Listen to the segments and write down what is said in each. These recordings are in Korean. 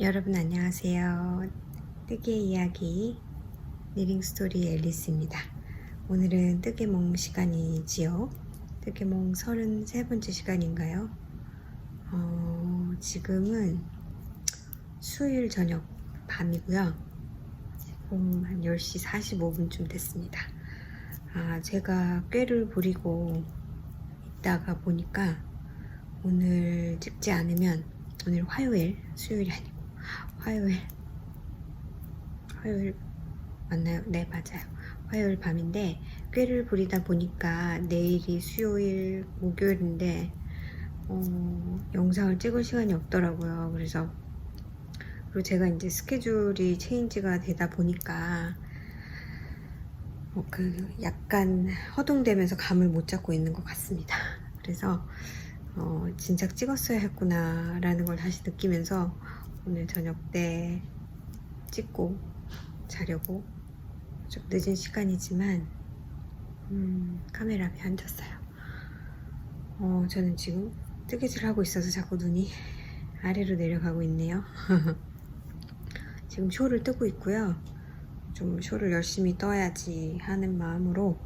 여러분 안녕하세요. 뜨개의 이야기 니링스토리 앨리스입니다. 오늘은 뜨개몽 시간이지요. 뜨개몽 33번째 시간인가요? 지금은 수요일 저녁 밤이고요. 지금 한 10시 45분쯤 됐습니다. 제가 꾀를 부리고 있다가 보니까 오늘 찍지 않으면, 오늘 화요일, 수요일이 아니고 화요일 맞나요? 네, 맞아요. 화요일 밤인데 꾀를 부리다 보니까 내일이 수요일 목요일인데 영상을 찍을 시간이 없더라고요. 그래서 그리고 제가 이제 스케줄이 체인지가 되다 보니까 약간 허둥대면서 감을 못 잡고 있는 것 같습니다. 그래서 진작 찍었어야 했구나 라는 걸 다시 느끼면서 오늘 저녁 때 찍고 자려고, 좀 늦은 시간이지만 카메라 앞에 앉았어요. 저는 지금 뜨개질 하고 있어서 자꾸 눈이 아래로 내려가고 있네요. 지금 쇼를 뜨고 있고요. 좀 쇼를 열심히 떠야지 하는 마음으로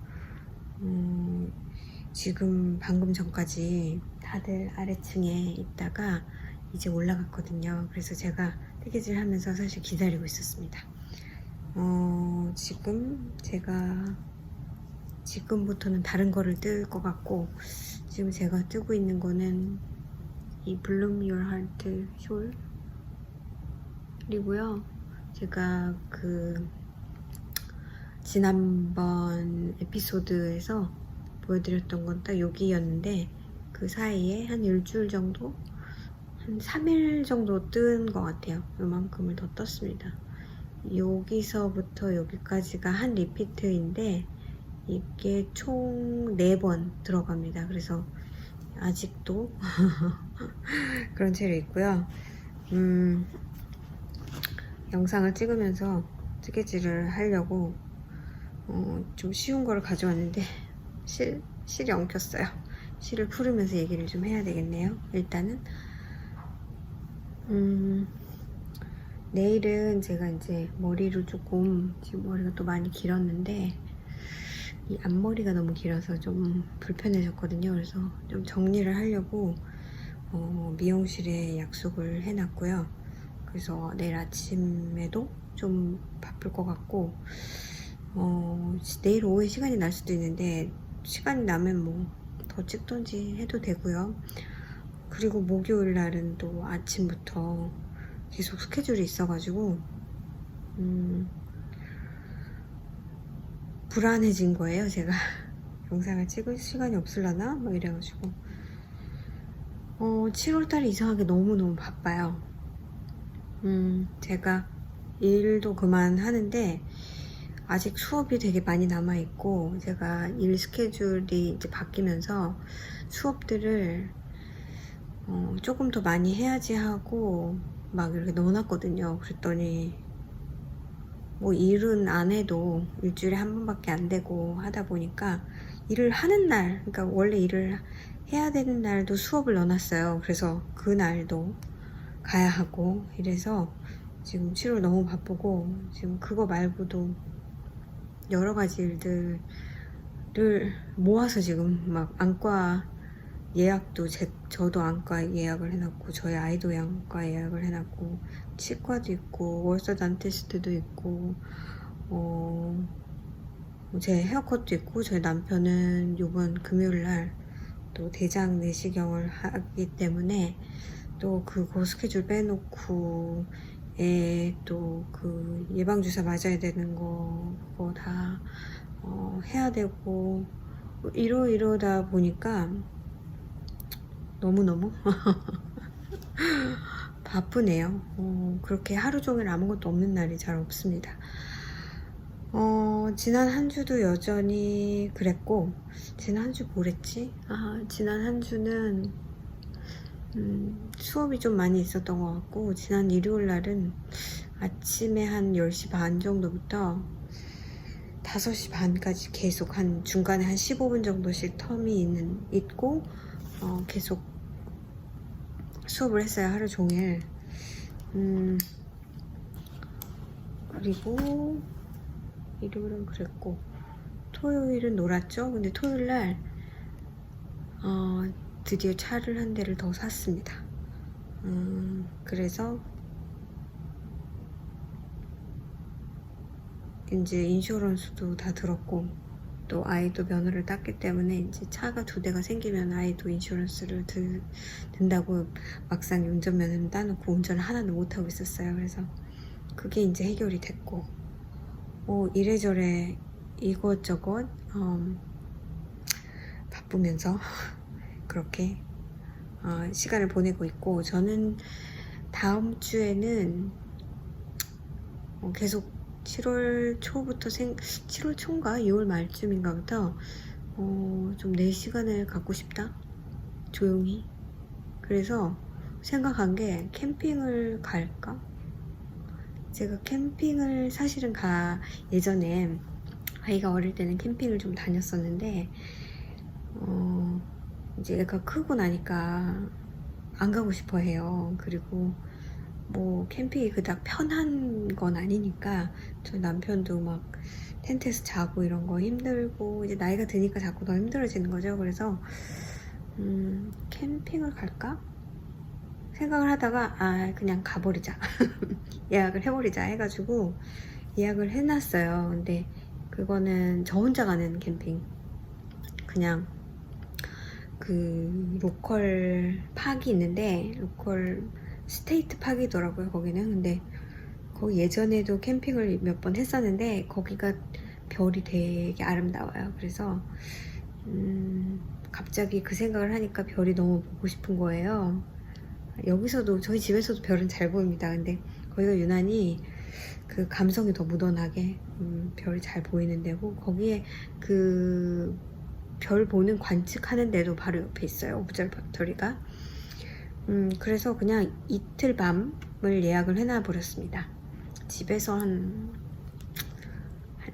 지금 방금 전까지 다들 아래층에 있다가 이제 올라갔거든요. 그래서 제가 뜨개질 하면서 사실 기다리고 있었습니다. 지금 제가 지금부터는 다른 거를 뜰 것 같고, 지금 제가 뜨고 있는 거는 이 Bloom Your Heart 숄이고요. 제가 지난번 에피소드에서 보여드렸던 건 딱 여기였는데, 그 사이에 한 일주일 정도? 한 3일 정도 뜬 것 같아요. 요만큼을 더 떴습니다. 여기서부터 여기까지가 한 리피트인데 이게 총 4번 들어갑니다. 그래서 아직도 그런 채로 있고요. 영상을 찍으면서 뜨개질을 하려고 좀 쉬운 거를 가져왔는데 실이 엉켰어요. 실을 풀으면서 얘기를 좀 해야 되겠네요. 일단은 내일은 제가 이제 머리를 조금, 지금 머리가 또 많이 길었는데 이 앞머리가 너무 길어서 좀 불편해졌거든요. 그래서 좀 정리를 하려고 미용실에 약속을 해놨고요. 그래서 내일 아침에도 좀 바쁠 것 같고, 내일 오후에 시간이 날 수도 있는데 시간이 나면 뭐 더 찍던지 해도 되고요. 그리고 목요일 날은 또 아침부터 계속 스케줄이 있어가지고 불안해진 거예요. 제가 영상을 찍을 시간이 없을라나? 막 이래가지고 7월달에 이상하게 너무너무 바빠요. 제가 일도 그만하는데 아직 수업이 되게 많이 남아있고, 제가 일 스케줄이 이제 바뀌면서 수업들을 조금 더 많이 해야지 하고 막 이렇게 넣어놨거든요. 그랬더니 뭐 일은 안 해도 일주일에 한 번밖에 안 되고 하다 보니까 일을 하는 날, 그러니까 원래 일을 해야 되는 날도 수업을 넣어놨어요. 그래서 그 날도 가야 하고 이래서 지금 7월 너무 바쁘고, 지금 그거 말고도 여러 가지 일들을 모아서 지금 막 안과 예약도, 저도 안과 예약을 해놨고, 저희 아이도 안과 예약을 해놨고, 치과도 있고, 월서 단테스트도 있고, 제 헤어컷도 있고, 저희 남편은 요번 금요일날 또 대장 내시경을 하기 때문에 또 그거 스케줄 빼놓고 또 그 예방주사 맞아야 되는 거 그거 다 해야 되고, 이러다 보니까 너무너무 바쁘네요. 그렇게 하루 종일 아무것도 없는 날이 잘 없습니다. 지난 한 주도 여전히 그랬고, 지난 한 주 뭐랬지? 지난 한 주는 수업이 좀 많이 있었던 것 같고, 지난 일요일 날은 아침에 한 10시 반 정도부터 5시 반까지 계속 한 중간에 한 15분 정도씩 텀이 있고 계속 수업을 했어요. 하루 종일. 그리고 일요일은 그랬고 토요일은 놀았죠. 근데 토요일날 드디어 차를 한 대를 더 샀습니다. 그래서 이제 인슈런스도 다 들었고 또 아이도 면허를 땄기 때문에 이제 차가 2대가 생기면 아이도 인슈런스를 든다고 막상 운전면허는 따놓고 운전을 하나도 못하고 있었어요. 그래서 그게 이제 해결이 됐고 뭐 이래저래 이것저것 바쁘면서 그렇게 시간을 보내고 있고, 저는 다음 주에는 계속 7월 초부터 7월 초인가 6월 말쯤인가부터 좀 내 시간을 갖고 싶다, 조용히. 그래서 생각한 게 캠핑을 갈까? 제가 캠핑을 사실은 예전에 아이가 어릴 때는 캠핑을 좀 다녔었는데 이제 애가 크고 나니까 안 가고 싶어 해요. 그리고 뭐 캠핑이 그닥 편한 건 아니니까 저 남편도 막 텐트에서 자고 이런 거 힘들고, 이제 나이가 드니까 자꾸 더 힘들어지는 거죠. 그래서 캠핑을 갈까 생각을 하다가 그냥 가버리자 예약을 해버리자 해가지고 예약을 해놨어요. 근데 그거는 저 혼자 가는 캠핑, 그냥 그 로컬 팍이 있는데 로컬 스테이트 팍이더라고요 거기는. 근데 거기 예전에도 캠핑을 몇 번 했었는데 거기가 별이 되게 아름다워요. 그래서 갑자기 그 생각을 하니까 별이 너무 보고 싶은 거예요. 여기서도 저희 집에서도 별은 잘 보입니다. 근데 거기가 유난히 그 감성이 더 묻어나게 별이 잘 보이는 데고, 거기에 그 별 보는 관측하는 데도 바로 옆에 있어요, 오브저버터리가. 그래서 그냥 이틀 밤을 예약을 해놔 버렸습니다. 집에서 한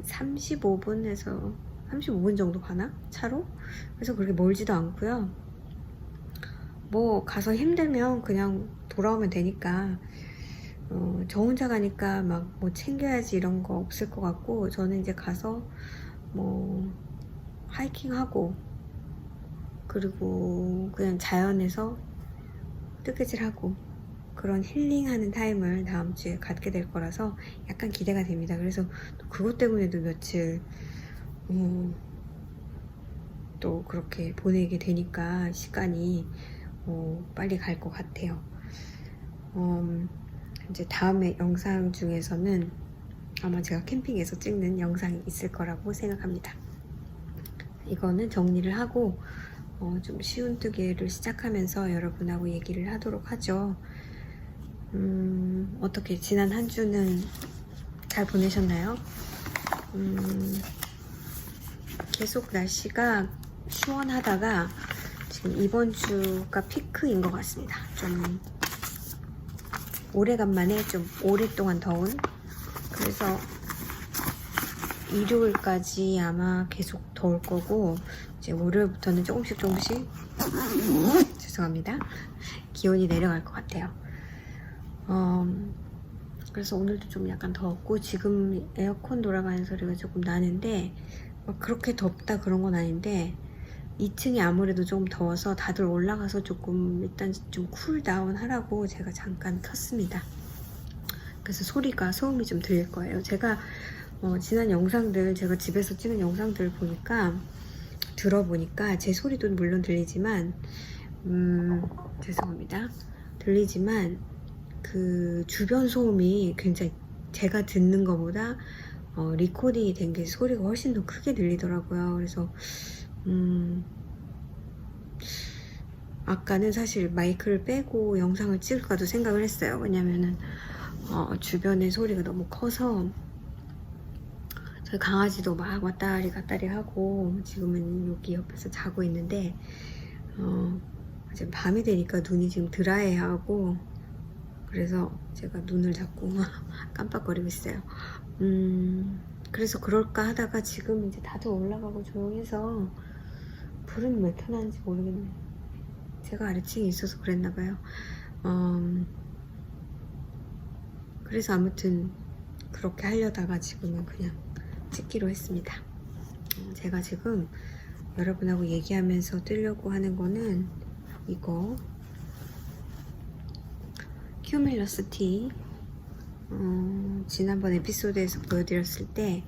35분에서 35분 정도 가나? 차로? 그래서 그렇게 멀지도 않고요. 뭐 가서 힘들면 그냥 돌아오면 되니까 저 혼자 가니까 막 뭐 챙겨야지 이런 거 없을 것 같고, 저는 이제 가서 뭐 하이킹하고 그리고 그냥 자연에서 뜨개질하고 그런 힐링하는 타임을 다음 주에 갖게 될 거라서 약간 기대가 됩니다. 그래서 또 그것 때문에도 며칠 또 그렇게 보내게 되니까 시간이 빨리 갈 것 같아요. 이제 다음에 영상 중에서는 아마 제가 캠핑에서 찍는 영상이 있을 거라고 생각합니다. 이거는 정리를 하고 좀 쉬운 뜨개를 시작하면서 여러분하고 얘기를 하도록 하죠. 어떻게 지난 한 주는 잘 보내셨나요? 계속 날씨가 시원하다가 지금 이번 주가 피크인 것 같습니다. 좀 오래간만에 좀 오랫동안 더운, 그래서 일요일까지 아마 계속 더울 거고, 이제 월요일부터는 조금씩 죄송합니다, 기온이 내려갈 것 같아요. 그래서 오늘도 좀 약간 덥고, 지금 에어컨 돌아가는 소리가 조금 나는데 막 그렇게 덥다 그런 건 아닌데 2층이 아무래도 좀 더워서 다들 올라가서 조금 일단 좀 쿨다운 하라고 제가 잠깐 켰습니다. 그래서 소음이 좀 들릴 거예요. 제가 지난 영상들, 제가 집에서 찍은 영상들 들어보니까 제 소리도 물론 들리지만 죄송합니다, 들리지만 그 주변 소음이 굉장히 제가 듣는 것보다 리코딩이 된 게 소리가 훨씬 더 크게 들리더라고요. 그래서 아까는 사실 마이크를 빼고 영상을 찍을까도 생각을 했어요. 왜냐면은 주변의 소리가 너무 커서. 저희 강아지도 막 왔다리 갔다리 하고 지금은 여기 옆에서 자고 있는데 이제 밤이 되니까 눈이 지금 드라이하고, 그래서 제가 눈을 자꾸 깜빡거리고 있어요. 그래서 그럴까 하다가 지금 이제 다들 올라가고 조용해서 불은 왜 켜놨는지 모르겠네요. 제가 아래층에 있어서 그랬나봐요. 그래서 아무튼 그렇게 하려다가 지금은 그냥 찍기로 했습니다. 제가 지금 여러분하고 얘기하면서 뜨려고 하는 거는 이거 큐밀러스 티. 지난번 에피소드에서 보여드렸을 때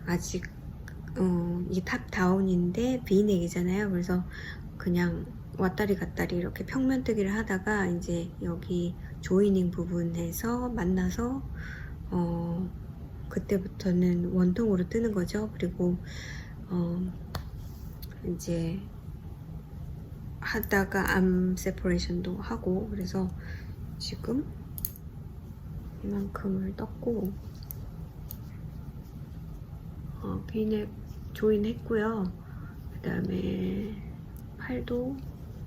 아직 이게 탑다운인데 V넥이잖아요. 그래서 그냥 왔다리 갔다리 이렇게 평면뜨기를 하다가 이제 여기 조이닝 부분에서 만나서 그때부터는 원통으로 뜨는 거죠. 그리고 이제 하다가 암 세퍼레이션도 하고, 그래서 지금 이만큼을 떴고 V넥 조인 했고요. 그 다음에 팔도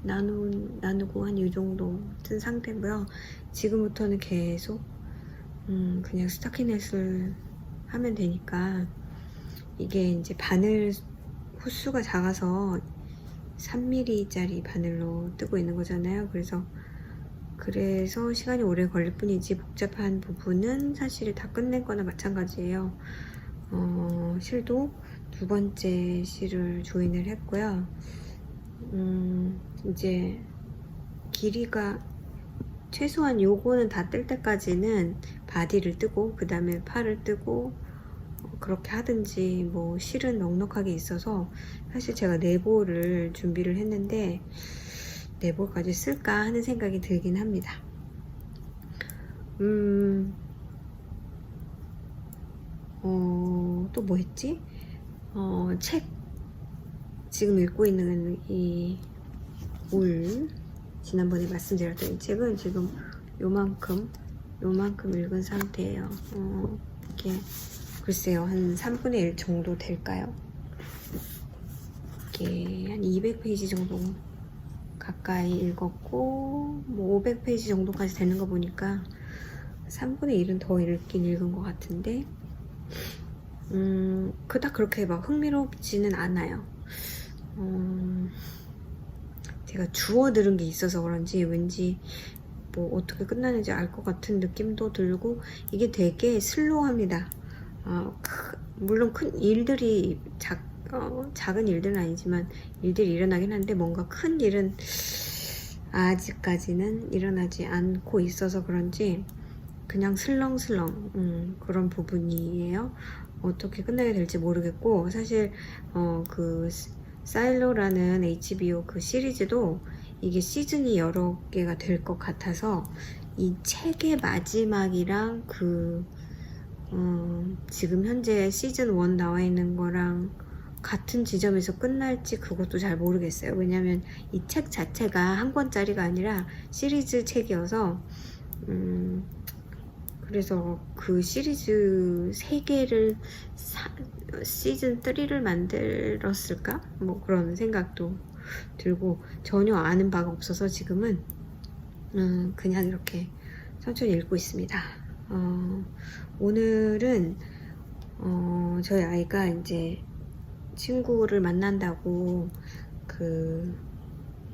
나누고 한 이 정도 뜬 상태고요. 지금부터는 계속 그냥 스타키넷을 하면 되니까, 이게 이제 바늘 호수가 작아서 3mm 짜리 바늘로 뜨고 있는 거잖아요. 그래서 시간이 오래 걸릴 뿐이지 복잡한 부분은 사실 다 끝낸 거나 마찬가지예요. 실도 두 번째 실을 조인을 했고요. 이제 길이가 최소한 요거는 다 뜰 때까지는 바디를 뜨고 그 다음에 팔을 뜨고 그렇게 하든지, 뭐 실은 넉넉하게 있어서 사실 제가 네볼을 준비를 했는데 네볼까지 쓸까 하는 생각이 들긴 합니다. 또 뭐 했지? 책 지금 읽고 있는 이 울, 지난번에 말씀드렸던 이 책은 지금 요만큼 읽은 상태예요. 이게 글쎄요, 한 3분의 1 정도 될까요? 이게 한 200페이지 정도 가까이 읽었고, 뭐 500페이지 정도까지 되는 거 보니까 3분의 1은 더 읽은 것 같은데, 그닥 그렇게 막 흥미롭지는 않아요. 제가 주워 들은 게 있어서 그런지 왠지 뭐 어떻게 끝나는지 알 것 같은 느낌도 들고, 이게 되게 슬로우합니다. 물론 큰 일들이 작은 일들은 아니지만 일들이 일어나긴 하는데, 뭔가 큰 일은 아직까지는 일어나지 않고 있어서 그런지 그냥 슬렁슬렁 그런 부분이에요. 어떻게 끝나게 될지 모르겠고, 사실 그 사일로라는 HBO 그 시리즈도 이게 시즌이 여러 개가 될 것 같아서 이 책의 마지막이랑 지금 현재 시즌 1 나와 있는 거랑 같은 지점에서 끝날지 그것도 잘 모르겠어요. 왜냐면 이 책 자체가 한 권짜리가 아니라 시리즈 책이어서 그래서 그 시리즈 3개를 시즌 3를 만들었을까? 뭐 그런 생각도 들고, 전혀 아는 바가 없어서 지금은 그냥 이렇게 천천히 읽고 있습니다. 오늘은 저희 아이가 이제 친구를 만난다고 그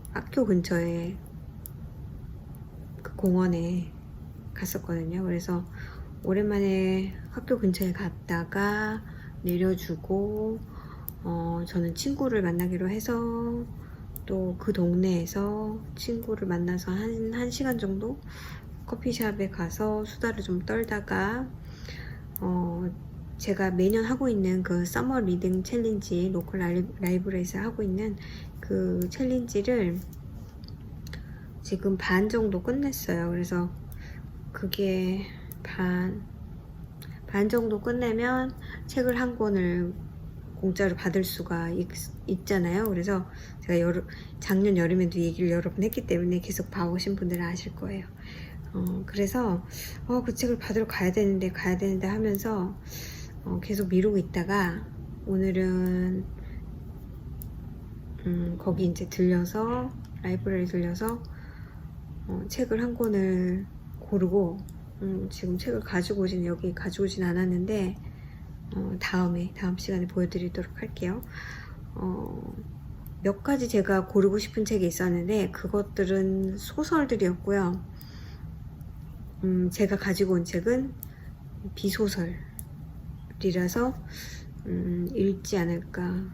학교 근처에 그 공원에 갔었거든요. 그래서 오랜만에 학교 근처에 갔다가 내려주고, 저는 친구를 만나기로 해서 또 그 동네에서 친구를 만나서 한 1시간 정도 커피숍에 가서 수다를 좀 떨다가, 제가 매년 하고 있는 그 서머 리딩 챌린지, 로컬 라이브러리에서 하고 있는 그 챌린지를 지금 반 정도 끝냈어요. 그래서 그게 반 정도 끝내면 책을 한 권을 공짜로 받을 수가 있잖아요. 그래서 제가 작년 여름에도 얘기를 여러 번 했기 때문에 계속 봐오신 분들은 아실 거예요. 그래서 그 책을 받으러 가야 되는데 하면서 계속 미루고 있다가, 오늘은 거기 이제 라이브러리 들려서 책을 한 권을 고르고, 지금 책을 가지고 오진 않았는데 다음 시간에 보여드리도록 할게요. 몇 가지 제가 고르고 싶은 책이 있었는데 그것들은 소설들이었고요. 제가 가지고 온 책은 비소설이라서 읽지 않을까.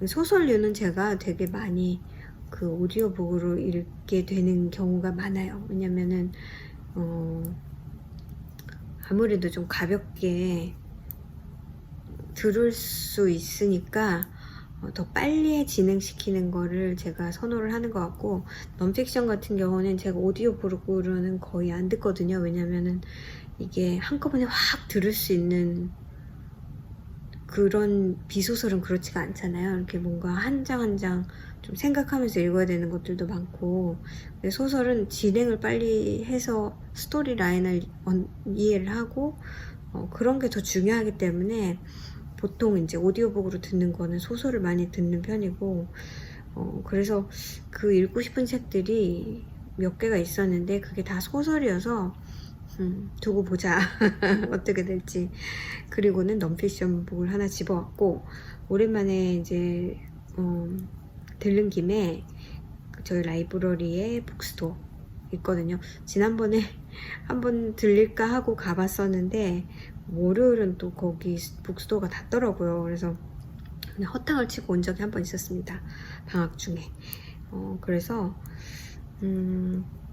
소설류는 제가 되게 많이 그 오디오북으로 읽게 되는 경우가 많아요. 왜냐면은 아무래도 좀 가볍게 들을 수 있으니까 더 빨리 진행시키는 거를 제가 선호를 하는 것 같고, 넌픽션 같은 경우는 제가 오디오북으로는 거의 안 듣거든요. 왜냐면은 이게 한꺼번에 확 들을 수 있는 그런 비소설은 그렇지가 않잖아요. 이렇게 뭔가 한 장 한 장 좀 생각하면서 읽어야 되는 것들도 많고, 근데 소설은 진행을 빨리 해서 스토리 라인을 이해를 하고 그런 게 더 중요하기 때문에 보통 이제 오디오북으로 듣는 거는 소설을 많이 듣는 편이고, 그래서 그 읽고 싶은 책들이 몇 개가 있었는데 그게 다 소설이어서 두고 보자 어떻게 될지. 그리고는 넌픽션 북을 하나 집어왔고, 오랜만에 이제 들른 김에 저희 라이브러리에 북스토어 있거든요. 지난번에 한번 들릴까 하고 가봤었는데 월요일은 또 거기 북스토어가 닫더라고요. 그래서 그냥 허탕을 치고 온 적이 한 번 있었습니다, 방학 중에. 그래서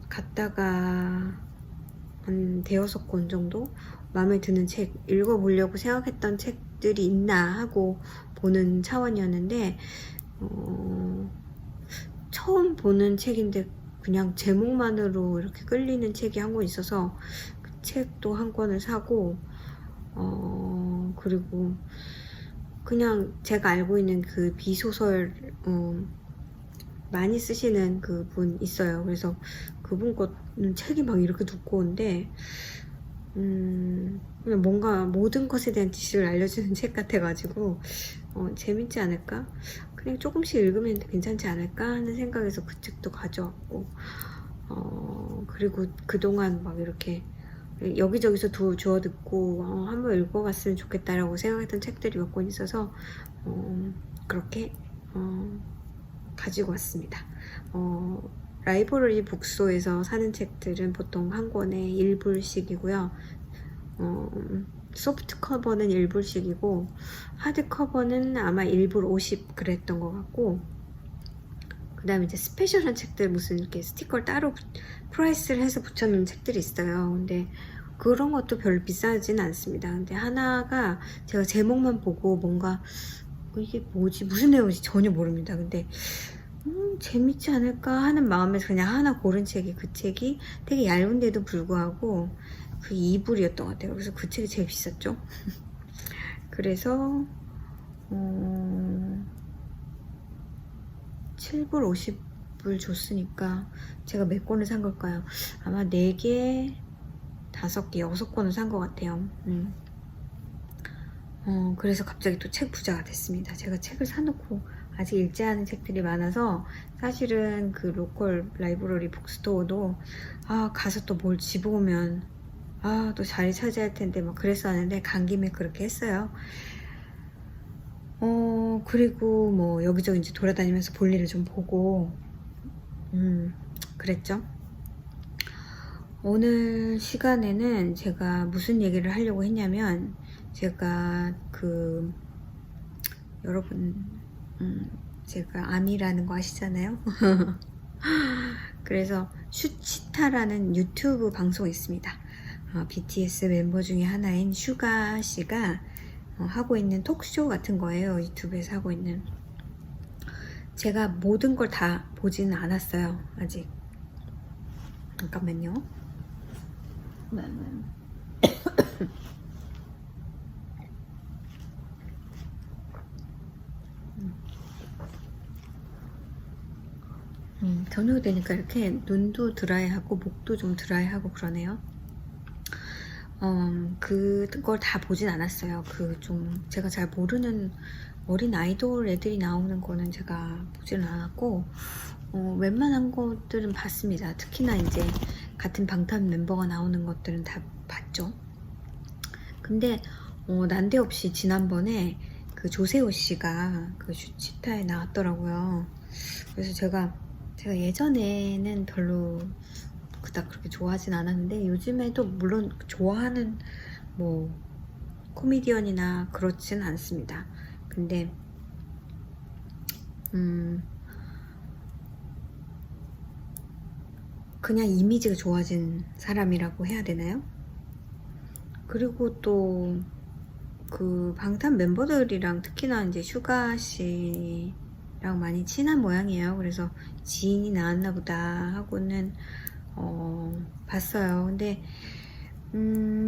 갔다가 한 대여섯 권 정도 마음에 드는 책 읽어보려고 생각했던 책들이 있나 하고 보는 차원이었는데, 처음 보는 책인데 그냥 제목만으로 이렇게 끌리는 책이 한 권 있어서 그 책도 한 권을 사고, 그리고 그냥 제가 알고 있는 그 비소설 많이 쓰시는 그분 있어요. 그래서 그분 거는 책이 막 이렇게 두꺼운데 그냥 뭔가 모든 것에 대한 지식을 알려주는 책 같아가지고 재밌지 않을까? 그냥 조금씩 읽으면 괜찮지 않을까 하는 생각에서 그 책도 가져왔고, 그리고 그동안 막 이렇게 여기저기서 주워 듣고 한번 읽어봤으면 좋겠다라고 생각했던 책들이 몇 권 있어서 그렇게 가지고 왔습니다. 라이브러리 북스토어에서 사는 책들은 보통 한 권에 1불씩이고요. 소프트 커버는 1불씩이고 하드 커버는 아마 1불 50 그랬던 것 같고, 그 다음에 이제 스페셜한 책들, 무슨 이렇게 스티커를 따로 프라이스를 해서 붙여놓은 책들이 있어요. 근데 그런 것도 별로 비싸진 않습니다. 근데 하나가 제가 제목만 보고 뭔가 이게 뭐지, 무슨 내용인지 전혀 모릅니다. 근데 재밌지 않을까 하는 마음에서 그냥 하나 고른 책이, 그 책이 되게 얇은데도 불구하고 그 2불이었던 것 같아요. 그래서 그 책이 제일 비쌌죠. 그래서 7불 50불 줬으니까 제가 몇 권을 산 걸까요? 아마 4개, 5개, 6권을 산 것 같아요. 그래서 갑자기 또 책 부자가 됐습니다. 제가 책을 사놓고 아직 읽지 않은 책들이 많아서, 사실은 그 로컬 라이브러리 북스토어도 가서 또 뭘 집어오면 또 자리 차지할 텐데 막 그랬었는데 간 김에 그렇게 했어요. 그리고 뭐 여기저기 이제 돌아다니면서 볼일을 좀 보고 그랬죠. 오늘 시간에는 제가 무슨 얘기를 하려고 했냐면, 제가 여러분 제가 아미라는 거 아시잖아요. 그래서 슈치타라는 유튜브 방송이 있습니다. BTS 멤버 중에 하나인 슈가 씨가 하고 있는 톡쇼 같은 거예요. 유튜브에서 하고 있는. 제가 모든 걸 다 보지는 않았어요, 아직. 잠깐만요. 저녁 되니까 이렇게 눈도 드라이하고 목도 좀 드라이하고 그러네요. 그걸 다 보진 않았어요. 제가 잘 모르는 어린 아이돌 애들이 나오는 거는 제가 보지는 않았고, 웬만한 것들은 봤습니다. 특히나 이제 같은 방탄 멤버가 나오는 것들은 다 봤죠. 근데 난데없이 지난번에 그 조세호 씨가 그 슈치타에 나왔더라고요. 그래서 제가 예전에는 별로 그닥 그렇게 좋아하진 않았는데 요즘에도 물론 좋아하는 뭐 코미디언이나 그렇진 않습니다. 근데 그냥 이미지가 좋아진 사람이라고 해야 되나요? 그리고 또 그 방탄 멤버들이랑 특히나 이제 슈가 씨랑 많이 친한 모양이에요. 그래서 지인이 나왔나 보다 하고는 봤어요. 근데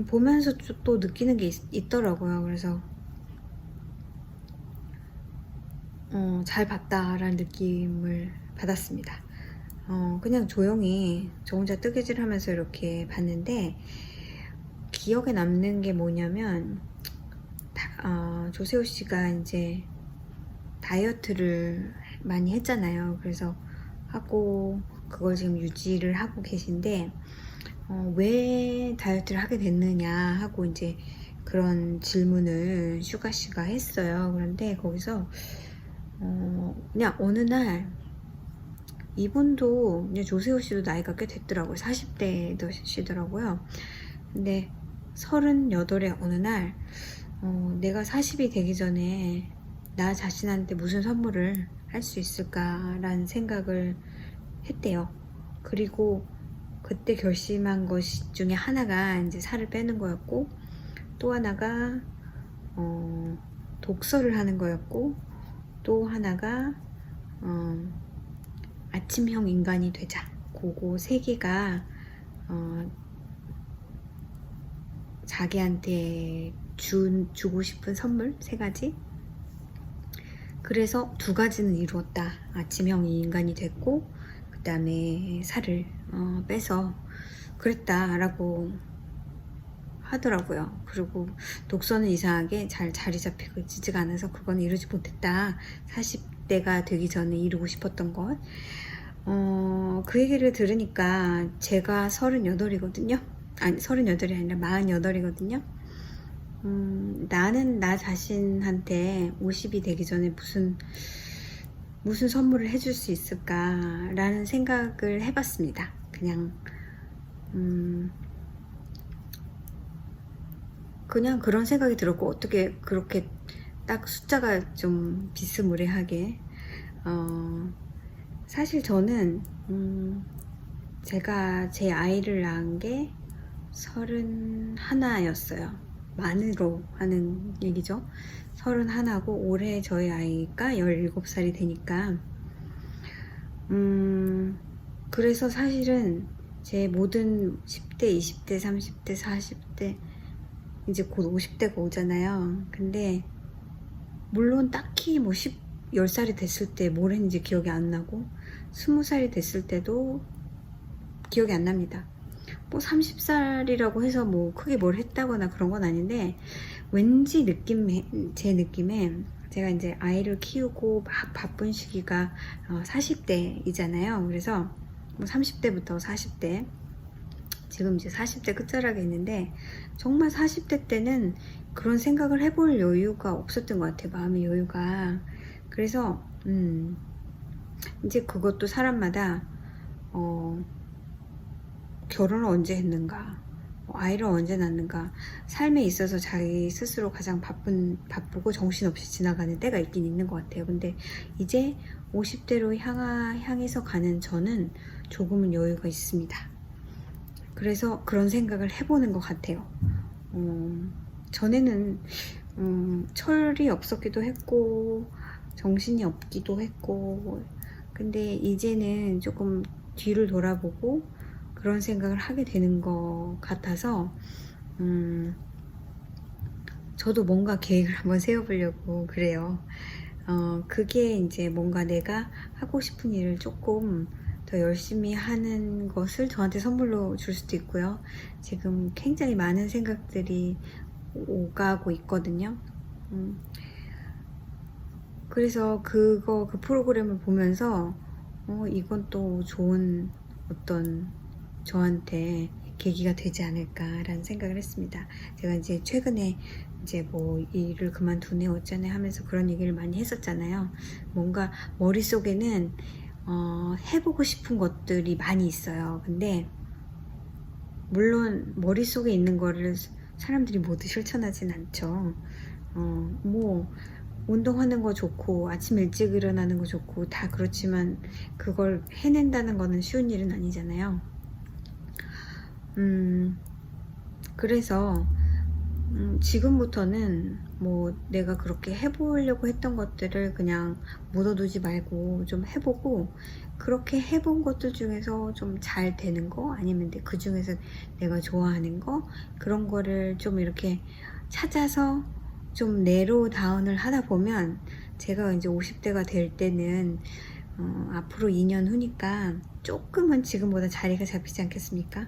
보면서 또 느끼는 게 있더라고요. 그래서 잘 봤다라는 느낌을 받았습니다. 그냥 조용히 저 혼자 뜨개질 하면서 이렇게 봤는데 기억에 남는 게 뭐냐면 조세호 씨가 이제 다이어트를 많이 했잖아요. 그래서 하고 그걸 지금 유지를 하고 계신데 왜 다이어트를 하게 됐느냐 하고 이제 그런 질문을 슈가 씨가 했어요. 그런데 거기서 그냥 어느 날 이분도 이제 조세호 씨도 나이가 꽤 됐더라고요. 40대시더라고요. 근데 38의 어느 날 내가 40이 되기 전에 나 자신한테 무슨 선물을 할 수 있을까라는 생각을 했대요. 그리고 그때 결심한 것 중에 하나가 이제 살을 빼는 거였고, 또 하나가 독서를 하는 거였고, 또 하나가 아침형 인간이 되자. 그거 세 개가 자기한테 주고 싶은 선물 세 가지. 그래서 두 가지는 이루었다. 아침형 인간이 됐고 그 다음에 살을 빼서 그랬다라고 하더라고요. 그리고 독서는 이상하게 잘 자리 잡히고 있지가 않아서 그건 이루지 못했다. 40대가 되기 전에 이루고 싶었던 것. 그 얘기를 들으니까 제가 38이거든요. 아니 38이 아니라 48이거든요. 나는 나 자신한테 50이 되기 전에 무슨 선물을 해줄 수 있을까라는 생각을 해봤습니다. 그냥 그런 생각이 들었고, 어떻게 그렇게 딱 숫자가 좀 비스무리하게 사실 저는 제가 제 아이를 낳은 게 31였어요. 만으로 하는 얘기죠. 31고 올해 저희 아이가 17살이 되니까 그래서 사실은 제 모든 10대, 20대, 30대, 40대 이제 곧 50대가 오잖아요. 근데 물론 딱히 뭐 10살이 됐을 때 뭘 했는지 기억이 안 나고 20살이 됐을 때도 기억이 안 납니다. 뭐 30살이라고 해서 뭐 크게 뭘 했다거나 그런 건 아닌데 왠지 제 느낌에 제가 이제 아이를 키우고 막 바쁜 시기가 40대이잖아요. 그래서 뭐 30대부터 40대, 지금 이제 40대 끝자락에 있는데 정말 40대 때는 그런 생각을 해볼 여유가 없었던 것 같아요. 마음의 여유가. 그래서 이제 그것도 사람마다 결혼을 언제 했는가, 아이를 언제 낳는가, 삶에 있어서 자기 스스로 가장 바쁘고 정신없이 지나가는 때가 있긴 있는 것 같아요. 근데 이제 50대로 향해서 가는 저는 조금은 여유가 있습니다. 그래서 그런 생각을 해보는 것 같아요. 전에는 철이 없었기도 했고 정신이 없기도 했고, 근데 이제는 조금 뒤를 돌아보고 그런 생각을 하게 되는 것 같아서 저도 뭔가 계획을 한번 세워보려고 그래요. 그게 이제 뭔가 내가 하고 싶은 일을 조금 더 열심히 하는 것을 저한테 선물로 줄 수도 있고요. 지금 굉장히 많은 생각들이 오가고 있거든요. 그래서 그 프로그램을 보면서 이건 또 좋은 어떤 저한테 계기가 되지 않을까라는 생각을 했습니다. 제가 이제 최근에 이제 뭐 일을 그만두네 어쩌네 하면서 그런 얘기를 많이 했었잖아요. 뭔가 머릿속에는 해보고 싶은 것들이 많이 있어요. 근데 물론 머릿속에 있는 거를 사람들이 모두 실천하진 않죠. 뭐 운동하는 거 좋고 아침 일찍 일어나는 거 좋고 다 그렇지만 그걸 해낸다는 거는 쉬운 일은 아니잖아요. 그래서 지금부터는 뭐 내가 그렇게 해보려고 했던 것들을 그냥 묻어두지 말고 좀 해보고, 그렇게 해본 것들 중에서 좀 잘 되는 거 아니면 그 중에서 내가 좋아하는 거, 그런 거를 좀 이렇게 찾아서 좀 내로 다운을 하다 보면 제가 이제 50대가 될 때는 앞으로 2년 후니까 조금은 지금보다 자리가 잡히지 않겠습니까?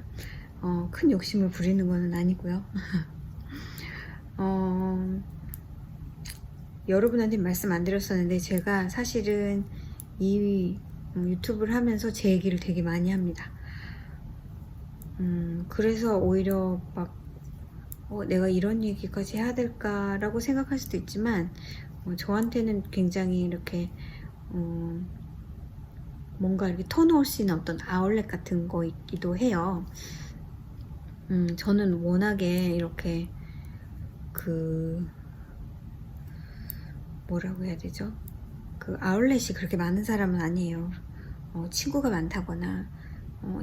큰 욕심을 부리는 거는 아니고요. 여러분한테 말씀 안 드렸었는데 제가 사실은 이 유튜브를 하면서 제 얘기를 되게 많이 합니다. 그래서 오히려 막 내가 이런 얘기까지 해야 될까라고 생각할 수도 있지만 저한테는 굉장히 이렇게 뭔가 이렇게 터놓을 수 있는 어떤 아울렛 같은 거이기도 해요. 저는 워낙에 이렇게 뭐라고 해야 되죠? 아울렛이 그렇게 많은 사람은 아니에요. 친구가 많다거나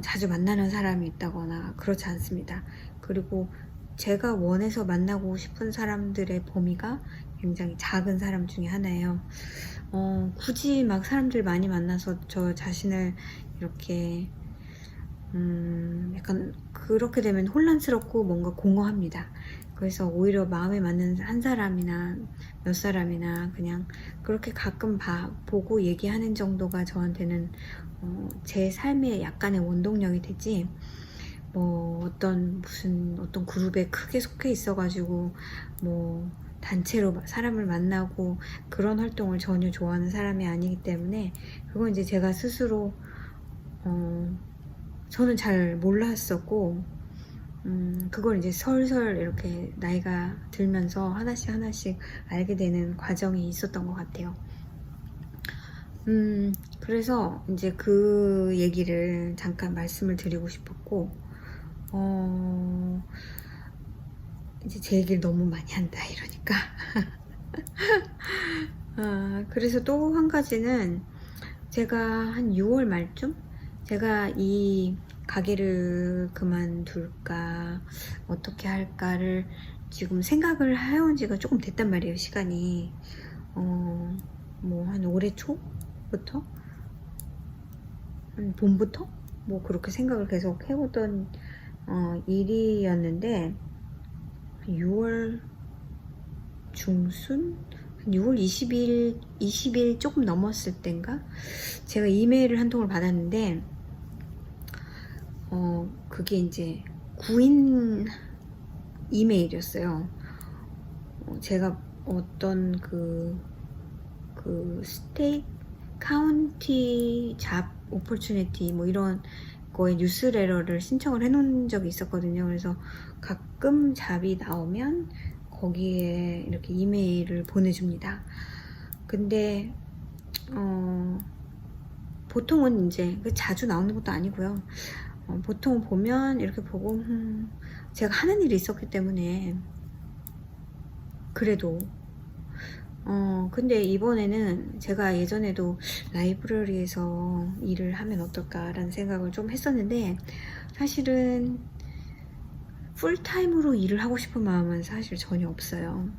자주 만나는 사람이 있다거나 그렇지 않습니다. 그리고 제가 원해서 만나고 싶은 사람들의 범위가 굉장히 작은 사람 중에 하나예요. 굳이 막 사람들 많이 만나서 저 자신을 이렇게 약간 그렇게 되면 혼란스럽고 뭔가 공허합니다. 그래서 오히려 마음에 맞는 한 사람이나 몇 사람이나 그냥 그렇게 가끔 보고 얘기하는 정도가 저한테는 제 삶의 약간의 원동력이 되지, 뭐 어떤 그룹에 크게 속해 있어가지고 뭐 단체로 사람을 만나고 그런 활동을 전혀 좋아하는 사람이 아니기 때문에, 그건 이제 제가 스스로 저는 잘 몰랐었고, 그걸 이제 설설 이렇게 나이가 들면서 하나씩 알게 되는 과정이 있었던 것 같아요. 그래서 이제 그 얘기를 잠깐 말씀을 드리고 싶었고, 이제 제 얘기를 너무 많이 한다 이러니까. 그래서 또 한 가지는 제가 한 6월 말쯤 제가 이 가게를 그만둘까 어떻게 할까를 지금 생각을 해온 지가 조금 됐단 말이에요. 시간이 뭐 한 올해 초부터 한 봄부터 뭐 그렇게 생각을 계속 해오던 일이었는데, 6월 중순? 6월 20일 조금 넘었을 땐가 제가 이메일을 한 통을 받았는데, 그게 이제 구인 이메일이었어요. 제가 어떤 스테이트 카운티 잡 오퍼추니티 뭐 이런 거에 뉴스레터를 신청을 해놓은 적이 있었거든요. 그래서 가끔 잡이 나오면 거기에 이렇게 이메일을 보내줍니다. 근데 보통은 이제 자주 나오는 것도 아니고요. 보통 보면 이렇게 보고 제가 하는 일이 있었기 때문에 그래도 근데 이번에는 제가 예전에도 라이브러리에서 일을 하면 어떨까라는 생각을 좀 했었는데, 사실은 풀타임으로 일을 하고 싶은 마음은 사실 전혀 없어요.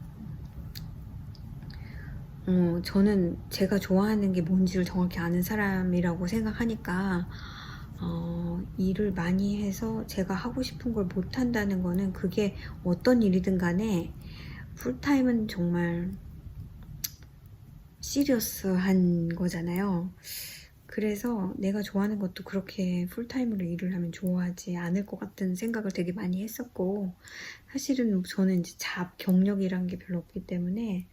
저는 제가 좋아하는 게 뭔지를 정확히 아는 사람이라고 생각하니까 일을 많이 해서 제가 하고 싶은 걸 못한다는 거는, 그게 어떤 일이든 간에 풀타임은 정말 시리어스한 거잖아요. 그래서 내가 좋아하는 것도 그렇게 풀타임으로 일을 하면 좋아하지 않을 것 같은 생각을 되게 많이 했었고, 사실은 저는 이제 잡 경력이란 게 별로 없기 때문에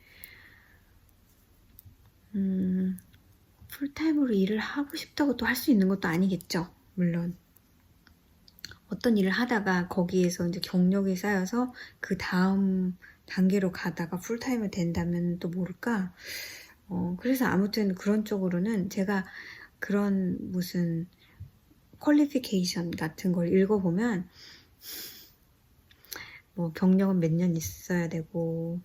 풀타임으로 일을 하고 싶다고 또 할 수 있는 것도 아니겠죠. 물론 어떤 일을 하다가 거기에서 이제 경력이 쌓여서 그 다음 단계로 가다가 풀타임이 된다면 또 모를까. 그래서 아무튼 그런 쪽으로는 제가 그런 무슨 퀄리피케이션 같은 걸 읽어보면 뭐 경력은 몇 년 있어야 되고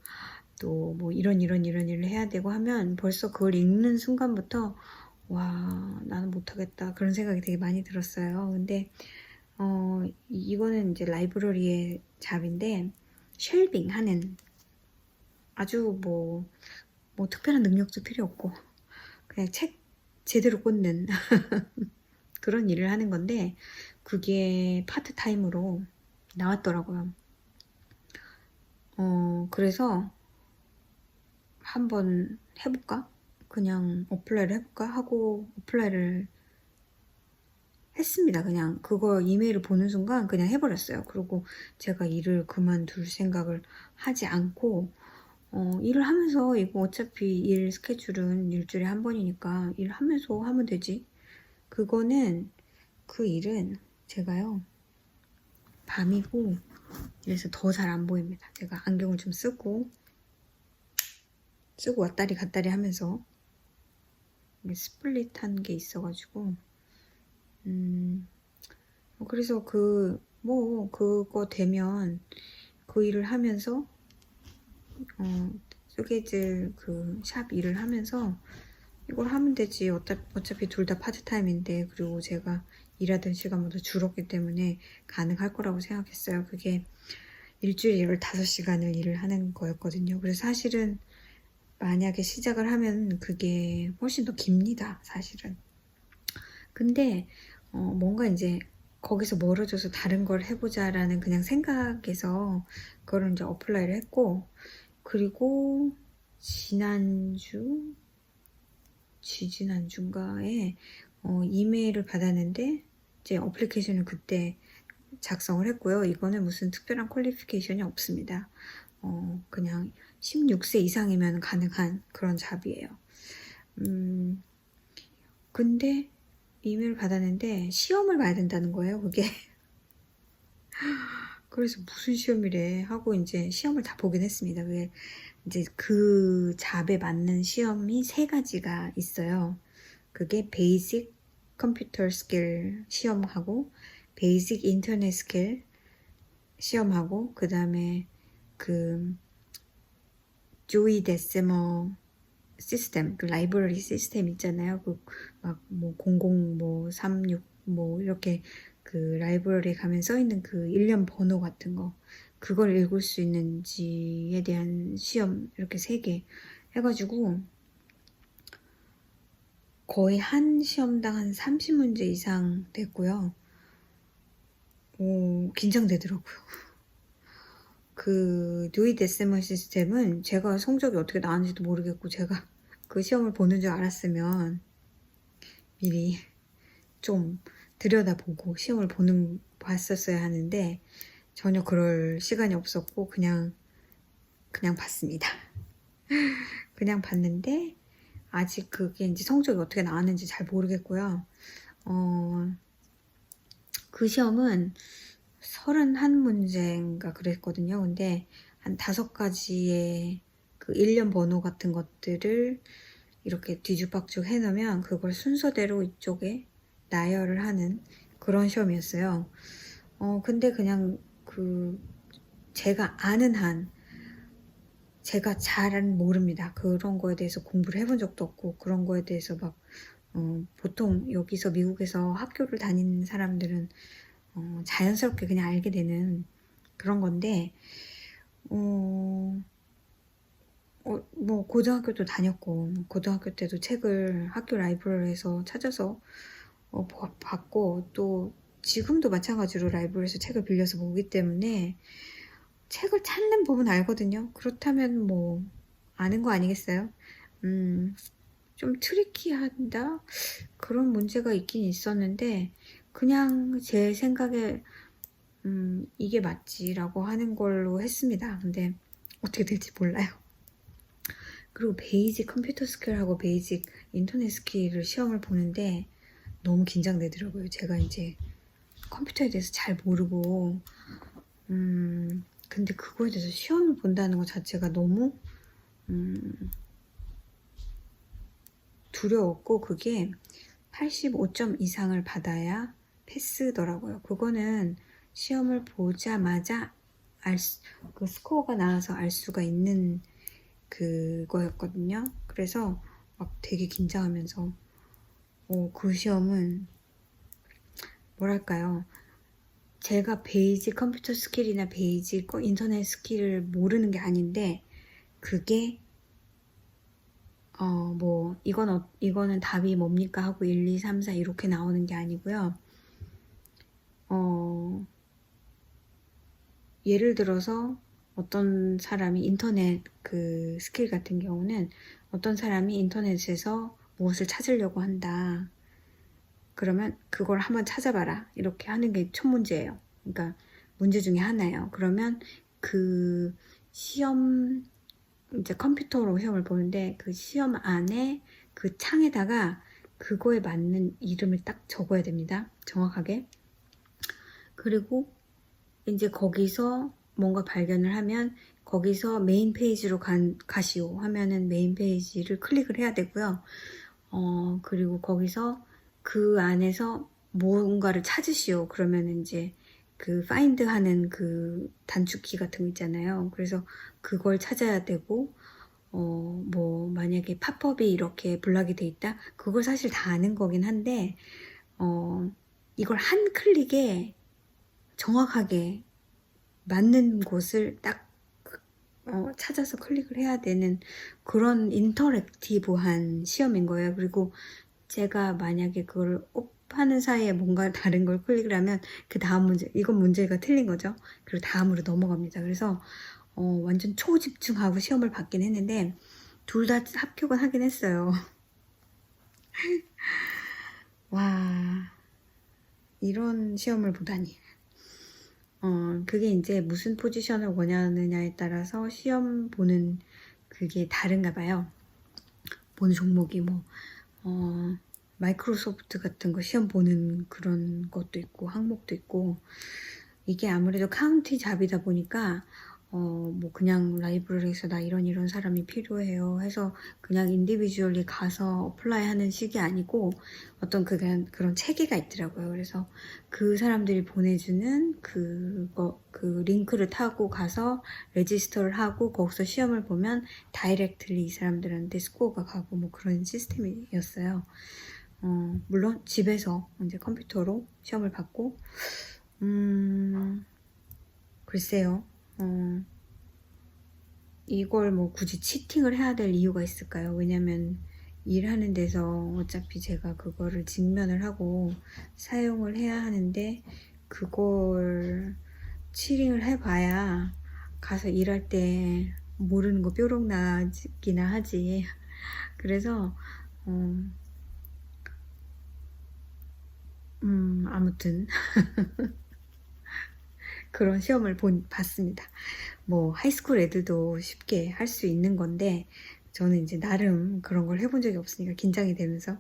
또 뭐 이런 일을 해야 되고 하면 벌써 그걸 읽는 순간부터 와 나는 못하겠다 그런 생각이 되게 많이 들었어요. 근데 이거는 이제 라이브러리의 잡인데 쉘빙 하는 아주 뭐 특별한 능력도 필요 없고 그냥 책 제대로 꽂는 그런 일을 하는 건데 그게 파트타임으로 나왔더라고요. 그래서 한번 해볼까? 그냥 어플라이를 해볼까? 하고 어플라이를 했습니다. 그냥 그거 이메일을 보는 순간 그냥 해버렸어요. 그리고 제가 일을 그만둘 생각을 하지 않고 일을 하면서 이거 어차피 일 스케줄은 일주일에 한 번이니까 일하면서 하면 되지. 그거는 그 일은 제가요 밤이고 이래서 더 잘 안 보입니다. 제가 안경을 좀 쓰고 왔다리 갔다리 하면서 스플릿한 게 있어가지고 그래서 그거 되면 그 일을 하면서 뜨개질 그 샵 일을 하면서 이걸 하면 되지. 어차피 둘 다 파트타임인데 그리고 제가 일하던 시간보다 줄었기 때문에 가능할 거라고 생각했어요. 그게 일주일에 15시간을 일을 하는 거였거든요. 그래서 사실은 만약에 시작을 하면 그게 훨씬 더 깁니다. 사실은. 근데 뭔가 이제 거기서 멀어져서 다른 걸 해보자라는 그냥 생각에서 그거를 이제 어플라이를 했고 그리고 지지난주인가에 이메일을 받았는데 이제 어플리케이션을 그때 작성을 했고요. 이거는 무슨 특별한 퀄리피케이션이 없습니다. 그냥 16세 이상이면 가능한 그런 잡이에요. 근데 이메일 받았는데 시험을 봐야 된다는 거예요, 그게. 그래서 무슨 시험이래 하고 이제 시험을 다 보긴 했습니다. 그게 이제 그 잡에 맞는 시험이 3가지가 있어요. 그게 베이직 컴퓨터 스킬 시험하고 베이직 인터넷 스킬 시험하고 그 다음에 그 조이 데시머 시스템, 그 라이브러리 시스템 있잖아요. 그 막 뭐 00 뭐 36 뭐 이렇게 그 라이브러리에 가면 써 있는 그 일련 번호 같은 거 그걸 읽을 수 있는지에 대한 시험 이렇게 3개 해가지고 거의 한 시험당 한 30문제 이상 됐고요. 긴장되더라고요. 그 뉴이 데시멀 시스템은 제가 성적이 어떻게 나왔는지도 모르겠고 제가 그 시험을 보는 줄 알았으면 미리 좀 들여다보고 시험을 봤었어야 하는데 전혀 그럴 시간이 없었고 그냥 봤습니다. 그냥 봤는데 아직 그게 이제 성적이 어떻게 나왔는지 잘 모르겠고요. 그 시험은 31문제인가 그랬거든요. 근데 한 5가지의 그 일련 번호 같은 것들을 이렇게 뒤죽박죽 해놓으면 그걸 순서대로 이쪽에 나열을 하는 그런 시험이었어요. 근데 그냥 제가 아는 한 제가 잘은 모릅니다. 그런 거에 대해서 공부를 해본 적도 없고 그런 거에 대해서 막 보통 여기서 미국에서 학교를 다니는 사람들은 자연스럽게 그냥 알게 되는 그런 건데 뭐 고등학교도 다녔고 고등학교 때도 책을 학교 라이브러리에서 찾아서 봤고 또 지금도 마찬가지로 라이브러리에서 책을 빌려서 보기 때문에 책을 찾는 법은 알거든요. 그렇다면 뭐 아는 거 아니겠어요? 좀 트리키하다 그런 문제가 있긴 있었는데 그냥 제 생각에 이게 맞지라고 하는 걸로 했습니다. 근데 어떻게 될지 몰라요. 그리고 베이직 컴퓨터 스킬하고 베이직 인터넷 스킬을 시험을 보는데 너무 긴장되더라고요. 제가 이제 컴퓨터에 대해서 잘 모르고 근데 그거에 대해서 시험을 본다는 것 자체가 너무 두려웠고 그게 85점 이상을 받아야 패스더라고요. 그거는 시험을 보자마자 그 스코어가 나와서 알 수가 있는 그거였거든요. 그래서 막 되게 긴장하면서 그 시험은 뭐랄까요? 제가 베이직 컴퓨터 스킬이나 베이직 인터넷 스킬을 모르는 게 아닌데 그게 뭐 이거는 답이 뭡니까 하고 1, 2, 3, 4 이렇게 나오는 게 아니고요. 예를 들어서 어떤 사람이 인터넷 그 스킬 같은 경우는 어떤 사람이 인터넷에서 무엇을 찾으려고 한다. 그러면 그걸 한번 찾아봐라. 이렇게 하는 게 첫 문제예요. 그러니까 문제 중에 하나예요. 그러면 그 시험 이제 컴퓨터로 시험을 보는데 그 시험 안에 그 창에다가 그거에 맞는 이름을 딱 적어야 됩니다. 정확하게. 그리고 이제 거기서 뭔가 발견을 하면 거기서 메인 페이지로 가시오 하면은 메인 페이지를 클릭을 해야 되고요. 그리고 거기서 그 안에서 뭔가를 찾으시오. 그러면 이제 그 find 하는 그 단축키 같은 거 있잖아요. 그래서 그걸 찾아야 되고, 뭐, 만약에 팝업이 이렇게 블락이 돼 있다? 그걸 사실 다 아는 거긴 한데, 이걸 한 클릭에 정확하게 맞는 곳을 딱 찾아서 클릭을 해야 되는 그런 인터랙티브한 시험인 거예요. 그리고 제가 만약에 그걸 하는 사이에 뭔가 다른 걸 클릭을 하면 그 다음 문제, 이건 문제가 틀린 거죠. 그리고 다음으로 넘어갑니다. 그래서 완전 초집중하고 시험을 받긴 했는데 둘 다 합격은 하긴 했어요. 와, 이런 시험을 보다니. 그게 이제 무슨 포지션을 원하느냐에 따라서 시험 보는 그게 다른가 봐요. 보는 종목이 뭐, 마이크로소프트 같은 거 시험 보는 그런 것도 있고, 항목도 있고, 이게 아무래도 카운티 잡이다 보니까, 뭐 그냥 라이브러리에서 나 이런 사람이 필요해요 해서 그냥 인디비주얼리 가서 어플라이 하는 식이 아니고 어떤 그런 체계가 있더라고요. 그래서 그 사람들이 보내주는 그 링크를 타고 가서 레지스터를 하고 거기서 시험을 보면 다이렉트리 이 사람들한테 스코어가 가고 뭐 그런 시스템이었어요. 물론 집에서 이제 컴퓨터로 시험을 받고, 글쎄요. 이걸 뭐 굳이 치팅을 해야 될 이유가 있을까요? 왜냐면 일하는 데서 어차피 제가 그거를 직면을 하고 사용을 해야 하는데 그걸 치팅을 해봐야 가서 일할 때 모르는 거 뾰록 나기나 하지. 그래서 아무튼 그런 시험을 봤습니다. 뭐 하이스쿨 애들도 쉽게 할 수 있는 건데 저는 이제 나름 그런 걸 해본 적이 없으니까 긴장이 되면서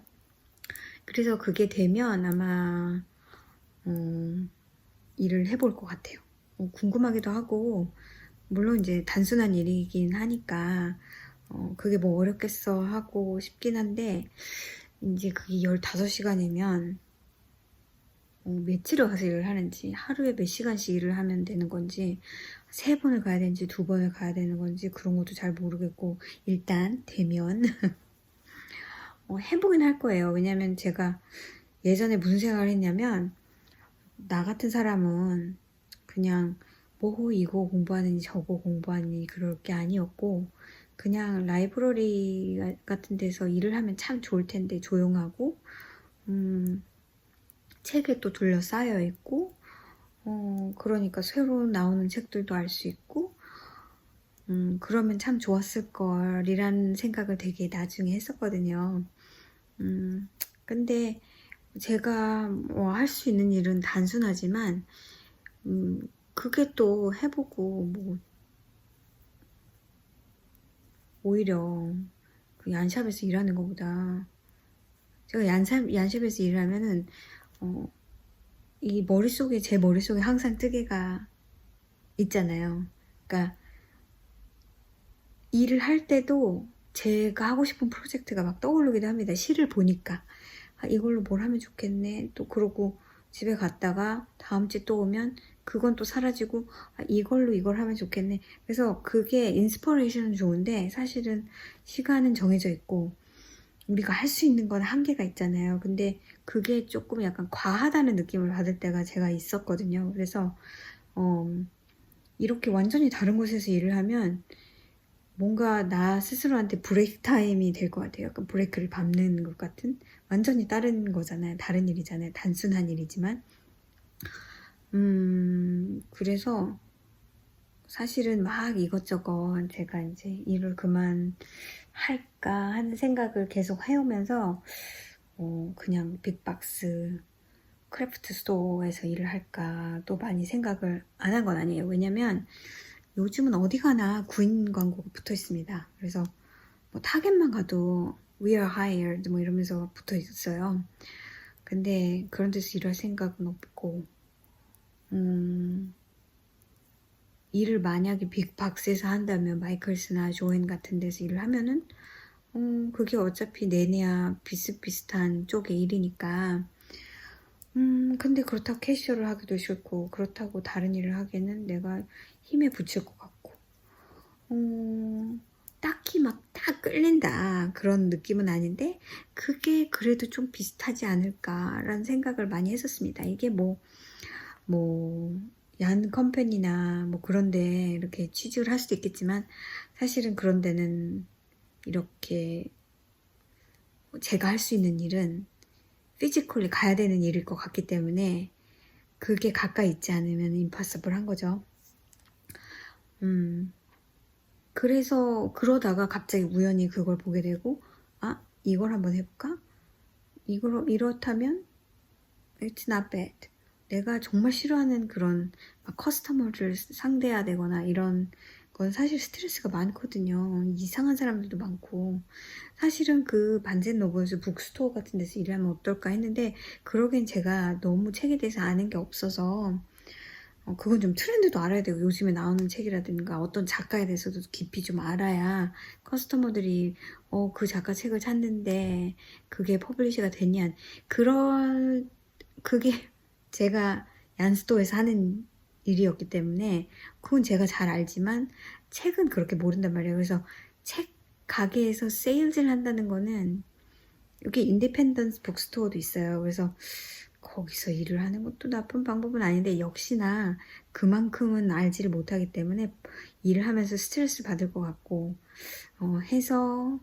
그래서 그게 되면 아마 일을 해볼 것 같아요. 궁금하기도 하고 물론 이제 단순한 일이긴 하니까 그게 뭐 어렵겠어 하고 싶긴 한데 이제 그게 15시간이면 며칠을 가서 일을 하는지 하루에 몇 시간씩 일을 하면 되는 건지 3번을 가야 되는지 2번을 가야 되는 건지 그런 것도 잘 모르겠고 일단 되면 해보긴 할 거예요. 왜냐면 제가 예전에 무슨 생각을 했냐면 나 같은 사람은 그냥 뭐 이거 공부하느니 저거 공부하니 그럴 게 아니었고 그냥 라이브러리 같은 데서 일을 하면 참 좋을 텐데 조용하고 책에 또 둘러싸여 있고 그러니까 새로 나오는 책들도 알 수 있고 그러면 참 좋았을 걸이라는 생각을 되게 나중에 했었거든요. 근데 제가 뭐 할 수 있는 일은 단순하지만 그게 또 해보고 뭐 오히려 그 얀샵에서 일하는 것보다 제가 얀샵에서 일하면은 제 머릿속에 항상 뜨개가 있잖아요. 그러니까 일을 할 때도 제가 하고 싶은 프로젝트가 막 떠오르기도 합니다. 시를 보니까 이걸로 뭘 하면 좋겠네. 또 그러고 집에 갔다가 다음 주에 또 오면 그건 또 사라지고 이걸로 이걸 하면 좋겠네. 그래서 그게 인스퍼레이션은 좋은데 사실은 시간은 정해져 있고 우리가 할 수 있는 건 한계가 있잖아요. 근데 그게 조금 약간 과하다는 느낌을 받을 때가 제가 있었거든요. 그래서 이렇게 완전히 다른 곳에서 일을 하면 뭔가 나 스스로한테 브레이크 타임이 될 것 같아요. 약간 브레이크를 밟는 것 같은 완전히 다른 거잖아요. 다른 일이잖아요. 단순한 일이지만 그래서 사실은 막 이것저것 제가 이제 일을 그만 할까 하는 생각을 계속 해오면서 그냥 빅박스 크래프트 스토어에서 일을 할까 또 많이 생각을 안 한 건 아니에요. 왜냐면 요즘은 어디 가나 구인 광고가 붙어 있습니다. 그래서 뭐 타겟만 가도 We are hired 뭐 이러면서 붙어 있어요. 근데 그런 데서 일할 생각은 없고 일을 만약에 빅박스에서 한다면 마이클스나 조인 같은 데서 일을 하면은 그게 어차피 내내야 비슷비슷한 쪽의 일이니까 근데 그렇다고 캐셔를 하기도 싫고 그렇다고 다른 일을 하기에는 내가 힘에 부칠 것 같고 딱히 막 딱 끌린다 그런 느낌은 아닌데 그게 그래도 좀 비슷하지 않을까라는 생각을 많이 했었습니다. 이게 얀 컴퍼니나 뭐 그런데 이렇게 취직을 할 수도 있겠지만 사실은 그런 데는 이렇게 제가 할 수 있는 일은 피지컬리 가야 되는 일일 것 같기 때문에 그게 가까이 있지 않으면 임파서블 한 거죠. 그래서 그러다가 갑자기 우연히 그걸 보게 되고 이걸 한번 해볼까? 이렇다면 It's not bad. 내가 정말 싫어하는 그런 막 커스터머를 상대해야 되거나 이런 건 사실 스트레스가 많거든요. 이상한 사람들도 많고 사실은 그 반젠 노블스 북스토어 같은 데서 일하면 어떨까 했는데 그러기엔 제가 너무 책에 대해서 아는 게 없어서 그건 좀 트렌드도 알아야 되고 요즘에 나오는 책이라든가 어떤 작가에 대해서도 깊이 좀 알아야 커스터머들이 그 작가 책을 찾는데 그게 퍼블리시가 됐냐 그게 제가 얀스토에서 하는 일이었기 때문에 그건 제가 잘 알지만 책은 그렇게 모른단 말이에요. 그래서 책 가게에서 세일즈를 한다는 거는 여기 인디펜던스 북스토어도 있어요. 그래서 거기서 일을 하는 것도 나쁜 방법은 아닌데 역시나 그만큼은 알지를 못하기 때문에 일을 하면서 스트레스 받을 것 같고 해서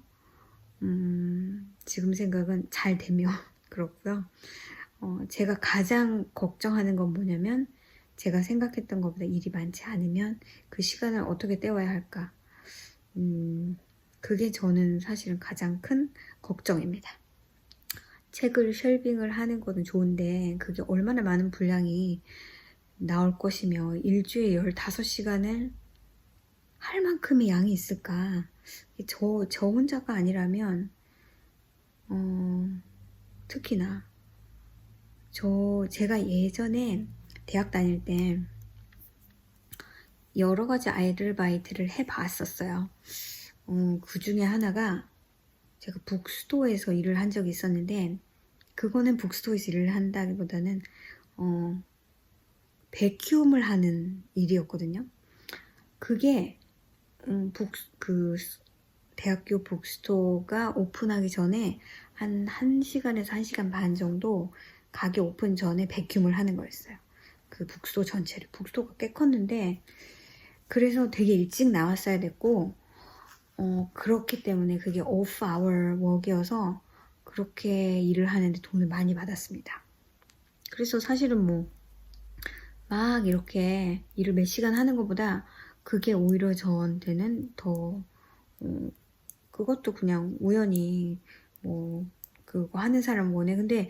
지금 생각은 잘 되면 그렇고요. 제가 가장 걱정하는 건 뭐냐면 제가 생각했던 것보다 일이 많지 않으면 그 시간을 어떻게 때워야 할까. 그게 저는 사실은 가장 큰 걱정입니다. 책을 쉘빙을 하는 거는 좋은데 그게 얼마나 많은 분량이 나올 것이며 일주일에 15시간을 할 만큼의 양이 있을까. 저 혼자가 아니라면 특히나 제가 예전에 대학 다닐 때 여러 가지 아르바이트를 해봤었어요. 그 중에 하나가 제가 북스토어에서 일을 한 적이 있었는데 그거는 북스토어에서 일을 한다기보다는 베큐움을 하는 일이었거든요. 그게 대학교 북스토어가 오픈하기 전에 한 1시간에서 1시간 반 정도 가게 오픈 전에 베큐움을 하는 거였어요. 그 북스토어 전체를. 북스토어가 꽤 컸는데 그래서 되게 일찍 나왔어야 됐고 그렇기 때문에 그게 오프 아워 워크여서 그렇게 일을 하는데 돈을 많이 받았습니다. 그래서 사실은 막 이렇게 일을 몇 시간 하는 것보다 그게 오히려 저한테는 더 그것도 그냥 우연히 그거 하는 사람 원해. 근데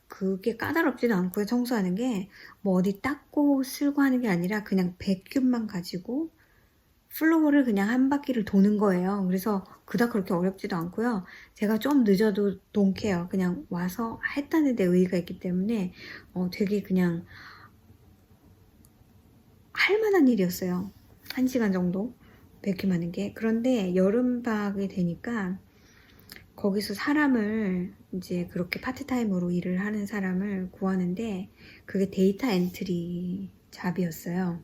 그게 까다롭지도 않고요. 청소하는 게 어디 닦고 쓸고 하는 게 아니라 그냥 베큐um만 가지고 플로어를 그냥 한 바퀴를 도는 거예요. 그래서 그닥 그렇게 어렵지도 않고요. 제가 좀 늦어도 don't care. 그냥 와서 했다는 데 의의가 있기 때문에 되게 그냥 할 만한 일이었어요. 1시간 정도 베큐um하는 게. 그런데 여름방학이 되니까 거기서 사람을 이제 그렇게 파트타임으로 일을 하는 사람을 구하는데 그게 데이터 엔트리 잡이었어요.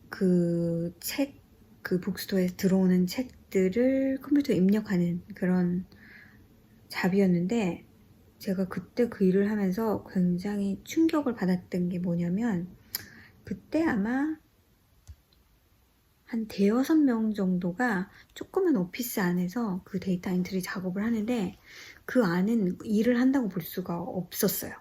그 북스토어에 들어오는 책들을 컴퓨터에 입력하는 그런 잡이었는데 제가 그때 그 일을 하면서 굉장히 충격을 받았던 게 뭐냐면 그때 아마 한 대여섯 명 정도가 조그만 오피스 안에서 그 데이터 엔트리 작업을 하는데 그 안은 일을 한다고 볼 수가 없었어요.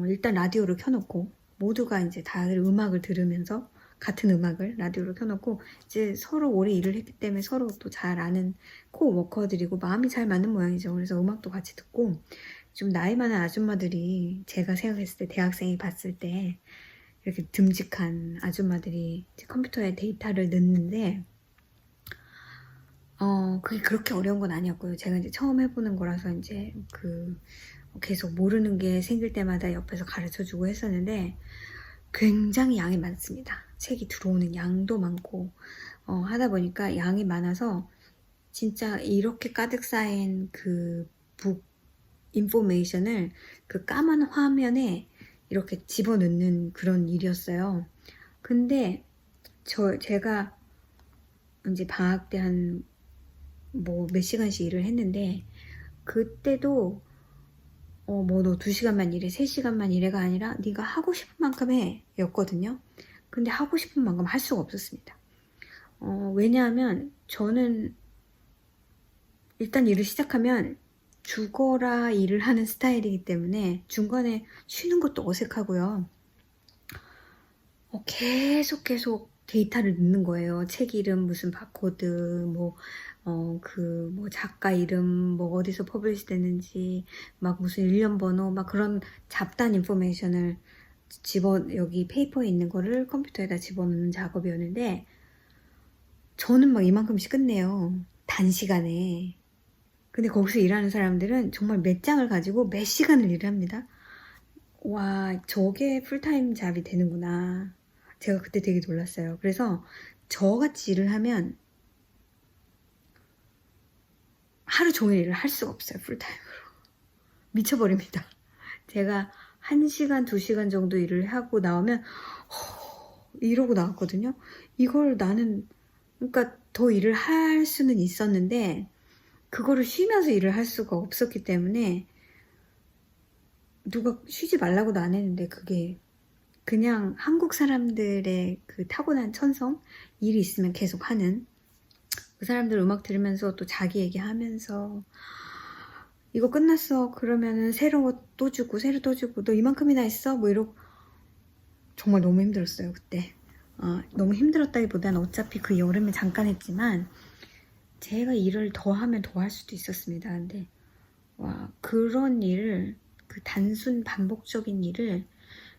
일단 라디오를 켜놓고 모두가 이제 다들 음악을 들으면서 같은 음악을 라디오로 켜놓고 이제 서로 오래 일을 했기 때문에 서로 또 잘 아는 코워커들이고 마음이 잘 맞는 모양이죠. 그래서 음악도 같이 듣고 좀 나이 많은 아줌마들이 제가 생각했을 때 대학생이 봤을 때 이렇게 듬직한 아줌마들이 이제 컴퓨터에 데이터를 넣는데 그게 그렇게 어려운 건 아니었고요. 제가 이제 처음 해보는 거라서 이제 계속 모르는 게 생길 때마다 옆에서 가르쳐주고 했었는데 굉장히 양이 많습니다. 책이 들어오는 양도 많고 하다 보니까 양이 많아서 진짜 이렇게 가득 쌓인 그 북 인포메이션을 그 까만 화면에 이렇게 집어넣는 그런 일이었어요. 근데 제가 이제 방학 때 한 뭐 몇 시간씩 일을 했는데 그때도 뭐 너 2시간만 일해 3시간만 일해가 아니라 네가 하고 싶은 만큼 해 였거든요. 근데 하고 싶은 만큼 할 수가 없었습니다. 왜냐하면 저는 일단 일을 시작하면 죽어라 일을 하는 스타일이기 때문에 중간에 쉬는 것도 어색하고요. 계속 데이터를 넣는 거예요. 책 이름, 무슨 바코드, 뭐 작가 이름, 뭐 어디서 퍼블리시 됐는지, 막 무슨 일련 번호, 막 그런 잡다한 인포메이션을 여기 페이퍼에 있는 거를 컴퓨터에다 집어넣는 작업이었는데, 저는 막 이만큼씩 끝내요. 단시간에. 근데 거기서 일하는 사람들은 정말 몇 장을 가지고 몇 시간을 일을 합니다. 와, 저게 풀타임 잡이 되는구나. 제가 그때 되게 놀랐어요. 그래서 저같이 일을 하면 하루 종일 일을 할 수가 없어요. 풀타임으로. 미쳐버립니다. 제가 1시간, 2시간 정도 일을 하고 나오면 이러고 나왔거든요. 이걸 나는 그러니까 더 일을 할 수는 있었는데 그거를 쉬면서 일을 할 수가 없었기 때문에 누가 쉬지 말라고도 안 했는데 그게 그냥 한국 사람들의 그 타고난 천성, 일이 있으면 계속 하는, 그 사람들 음악 들으면서 또 자기 얘기하면서 이거 끝났어 그러면은 새로운 거 또 주고 새로 또 주고 너 이만큼이나 했어 뭐 이러고 정말 너무 힘들었어요 그때. 너무 힘들었다기보다는 어차피 그 여름에 잠깐 했지만 제가 일을 더 하면 더 할 수도 있었습니다. 근데 와, 그런 일을, 그 단순 반복적인 일을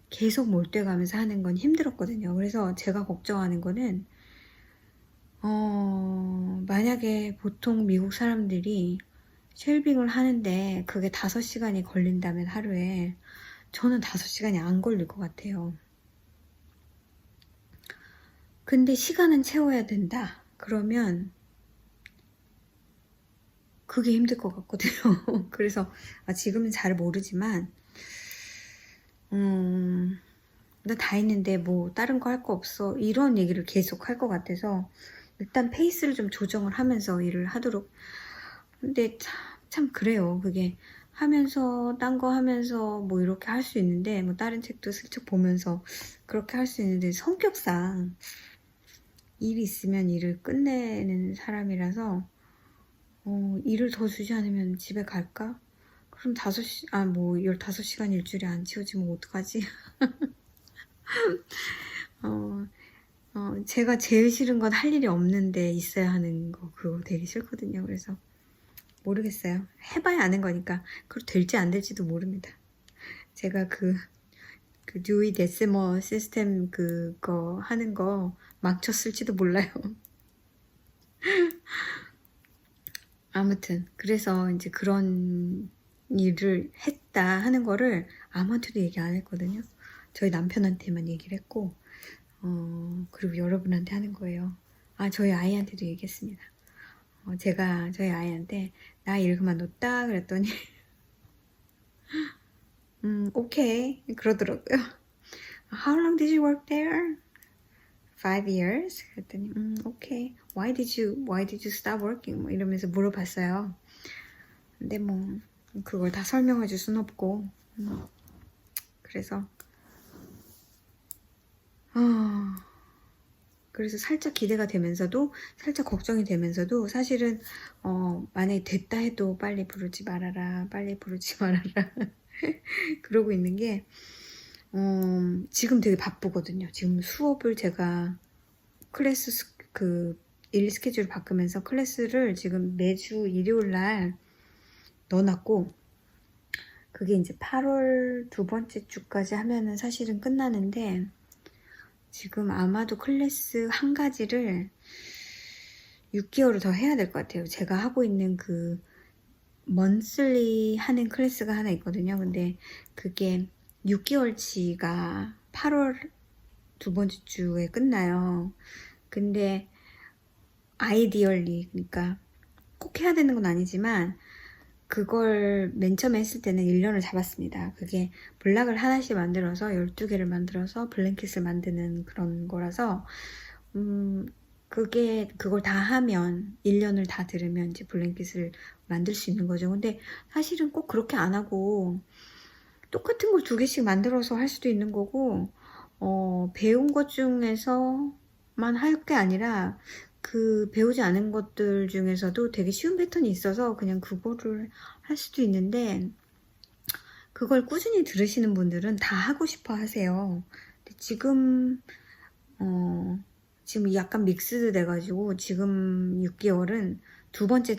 계속 몰두해가면서 하는 건 힘들었거든요. 그래서 제가 걱정하는 거는 만약에 보통 미국 사람들이 쉘빙을 하는데 그게 5시간이 걸린다면 하루에 저는 5시간이 안 걸릴 것 같아요. 근데 시간은 채워야 된다. 그러면 그게 힘들 것 같거든요. 그래서 지금은 잘 모르지만 나 다 했는데 뭐 다른 거 할 거 없어 이런 얘기를 계속 할 것 같아서 일단 페이스를 좀 조정을 하면서 일을 하도록. 근데 참 그래요. 그게 하면서 딴 거 하면서 뭐 이렇게 할 수 있는데 뭐 다른 책도 슬쩍 보면서 그렇게 할 수 있는데 성격상 일이 있으면 일을 끝내는 사람이라서 일을 더 주지 않으면 집에 갈까? 그럼 15시간 일주일에 안 치워지면 어떡하지? 제가 제일 싫은 건 할 일이 없는데 있어야 하는 거, 그거 되게 싫거든요. 그래서 모르겠어요. 해봐야 아는 거니까. 그리고 될지 안 될지도 모릅니다. 제가 그 듀이 데시멀 시스템 그거 하는 거 망쳤을지도 몰라요. 아무튼 그래서 이제 그런 일을 했다 하는 거를 아무한테도 얘기 안 했거든요. 저희 남편한테만 얘기를 했고 그리고 여러분한테 하는 거예요. 저희 아이한테도 얘기했습니다. 제가 저희 아이한테 나 일 그만뒀다 그랬더니 오케이 그러더라고요. How long did you work there? 5 years? 그랬더니 오케이. Why did you stop working? 뭐 이러면서 물어봤어요. 근데 뭐 그걸 다 설명해 줄 순 없고 그래서 그래서 살짝 기대가 되면서도 살짝 걱정이 되면서도 사실은 만약에 됐다 해도 빨리 부르지 말아라 그러고 있는 게 지금 되게 바쁘거든요. 지금 수업을 제가 일 스케줄 바꾸면서 클래스를 지금 매주 일요일 날 넣어놨고 그게 이제 8월 두 번째 주까지 하면은 사실은 끝나는데 지금 아마도 클래스 한 가지를 6개월을 더 해야 될 것 같아요. 제가 하고 있는 그 먼슬리 하는 클래스가 하나 있거든요. 근데 그게 6개월치가 8월 두 번째 주에 끝나요. 근데 아이디얼리 그러니까 꼭 해야 되는 건 아니지만 그걸 맨 처음에 했을 때는 1년을 잡았습니다. 그게 블락을 하나씩 만들어서 12개를 만들어서 블랭킷을 만드는 그런 거라서 그걸 다 하면 1년을 다 들으면 이제 블랭킷을 만들 수 있는 거죠. 근데 사실은 꼭 그렇게 안 하고 똑같은 걸 2개씩 만들어서 할 수도 있는 거고 배운 것 중에서만 할 게 아니라 그 배우지 않은 것들 중에서도 되게 쉬운 패턴이 있어서 그냥 그거를 할 수도 있는데 그걸 꾸준히 들으시는 분들은 다 하고 싶어 하세요. 근데 지금 약간 믹스드 돼가지고 지금 6개월은 두 번째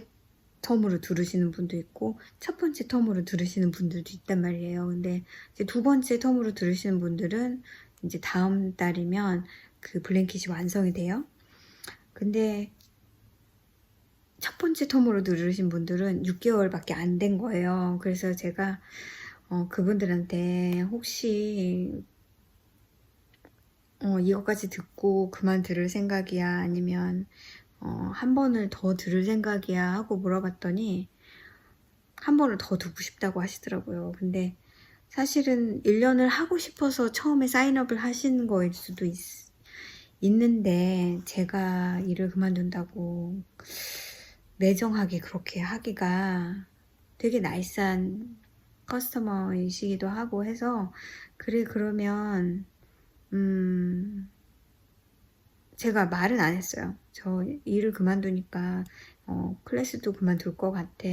텀으로 들으시는 분도 있고 첫 번째 텀으로 들으시는 분들도 있단 말이에요. 근데 이제 두 번째 텀으로 들으시는 분들은 이제 다음 달이면 그 블랭킷이 완성이 돼요. 근데 첫 번째 텀으로 들으신 분들은 6개월밖에 안 된 거예요. 그래서 제가 그분들한테 혹시 이거까지 듣고 그만 들을 생각이야 아니면 한 번을 더 들을 생각이야 하고 물어봤더니 한 번을 더 듣고 싶다고 하시더라고요. 근데 사실은 1년을 하고 싶어서 처음에 사인업을 하시는 거일 수도 있는데 제가 일을 그만둔다고 매정하게 그렇게 하기가 되게 나이스한 커스터머이시기도 하고 해서 그래 그러면 제가 말은 안 했어요. 저 일을 그만두니까 클래스도 그만둘 것 같아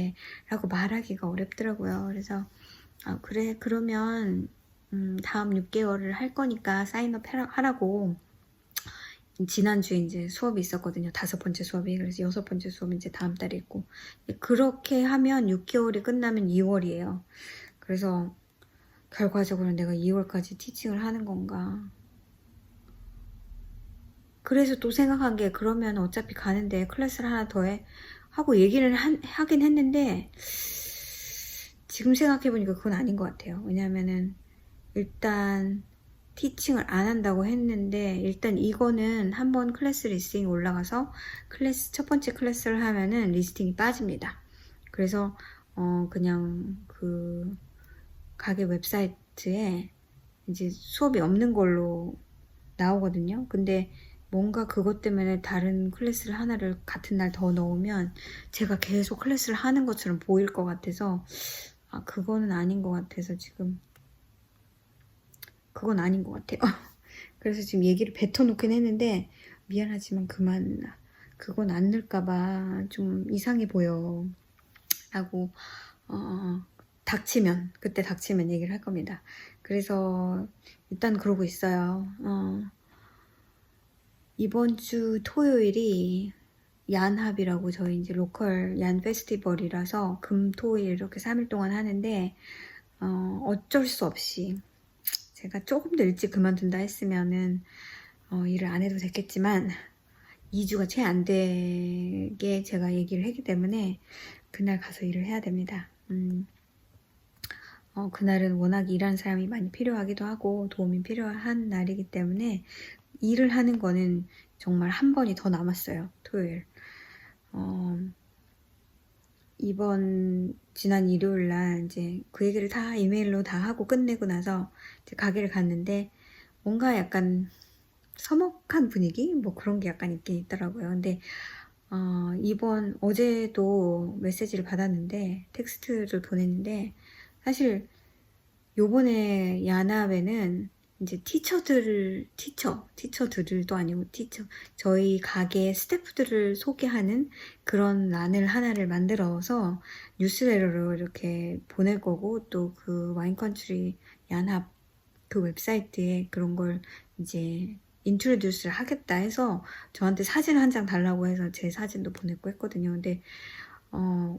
라고 말하기가 어렵더라고요. 그래서 그래 그러면 다음 6개월을 할 거니까 사인업 하라고 지난주에 이제 수업이 있었거든요. 5번째 수업이. 그래서 6번째 수업이 이제 다음 달에 있고 그렇게 하면 6개월이 끝나면 2월이에요. 그래서 결과적으로 내가 2월까지 티칭을 하는 건가. 그래서 또 생각한 게 그러면 어차피 가는데 클래스를 하나 더 해 하고 얘기를 하긴 했는데 지금 생각해보니까 그건 아닌 것 같아요. 왜냐면은 일단 티칭을 안 한다고 했는데 일단 이거는 한번 클래스 리스팅이 올라가서 첫 번째 클래스를 하면은 리스팅이 빠집니다. 그래서 그냥 그 가게 웹사이트에 이제 수업이 없는 걸로 나오거든요. 근데 뭔가 그것 때문에 다른 클래스를 하나를 같은 날 더 넣으면 제가 계속 클래스를 하는 것처럼 보일 것 같아서 그거는 아닌 것 같아서 지금 그건 아닌 것 같아요. 그래서 지금 얘기를 뱉어놓긴 했는데 미안하지만 그건 안 넣을까봐 좀 이상해 보여 라고 그때 닥치면 얘기를 할 겁니다. 그래서 일단 그러고 있어요. 이번 주 토요일이 얀합이라고 저희 이제 로컬 얀 페스티벌이라서 금, 토일 이렇게 3일 동안 하는데 어쩔 수 없이 제가 조금 더 일찍 그만둔다 했으면은 일을 안 해도 됐겠지만 2주가 채 안 되게 제가 얘기를 했기 때문에 그날 가서 일을 해야 됩니다. 그날은 워낙 일하는 사람이 많이 필요하기도 하고 도움이 필요한 날이기 때문에 일을 하는 거는 정말 한 번이 더 남았어요. 토요일. 지난 일요일 날 이제 그 얘기를 다 이메일로 다 하고 끝내고 나서 이제 가게를 갔는데 뭔가 약간 서먹한 분위기? 뭐 그런 게 약간 있긴 있더라고요. 근데 어제도 메시지를 받았는데 텍스트를 보냈는데 사실 요번에 야납에는 이제 티처들도 아니고 저희 가게 스태프들을 소개하는 그런 란을 하나를 만들어서 뉴스레터로 이렇게 보낼 거고, 또 그 와인컨트리 야납 그 웹사이트에 그런 걸 이제 인트로듀스를 하겠다 해서 저한테 사진 한 장 달라고 해서 제 사진도 보냈고 했거든요. 근데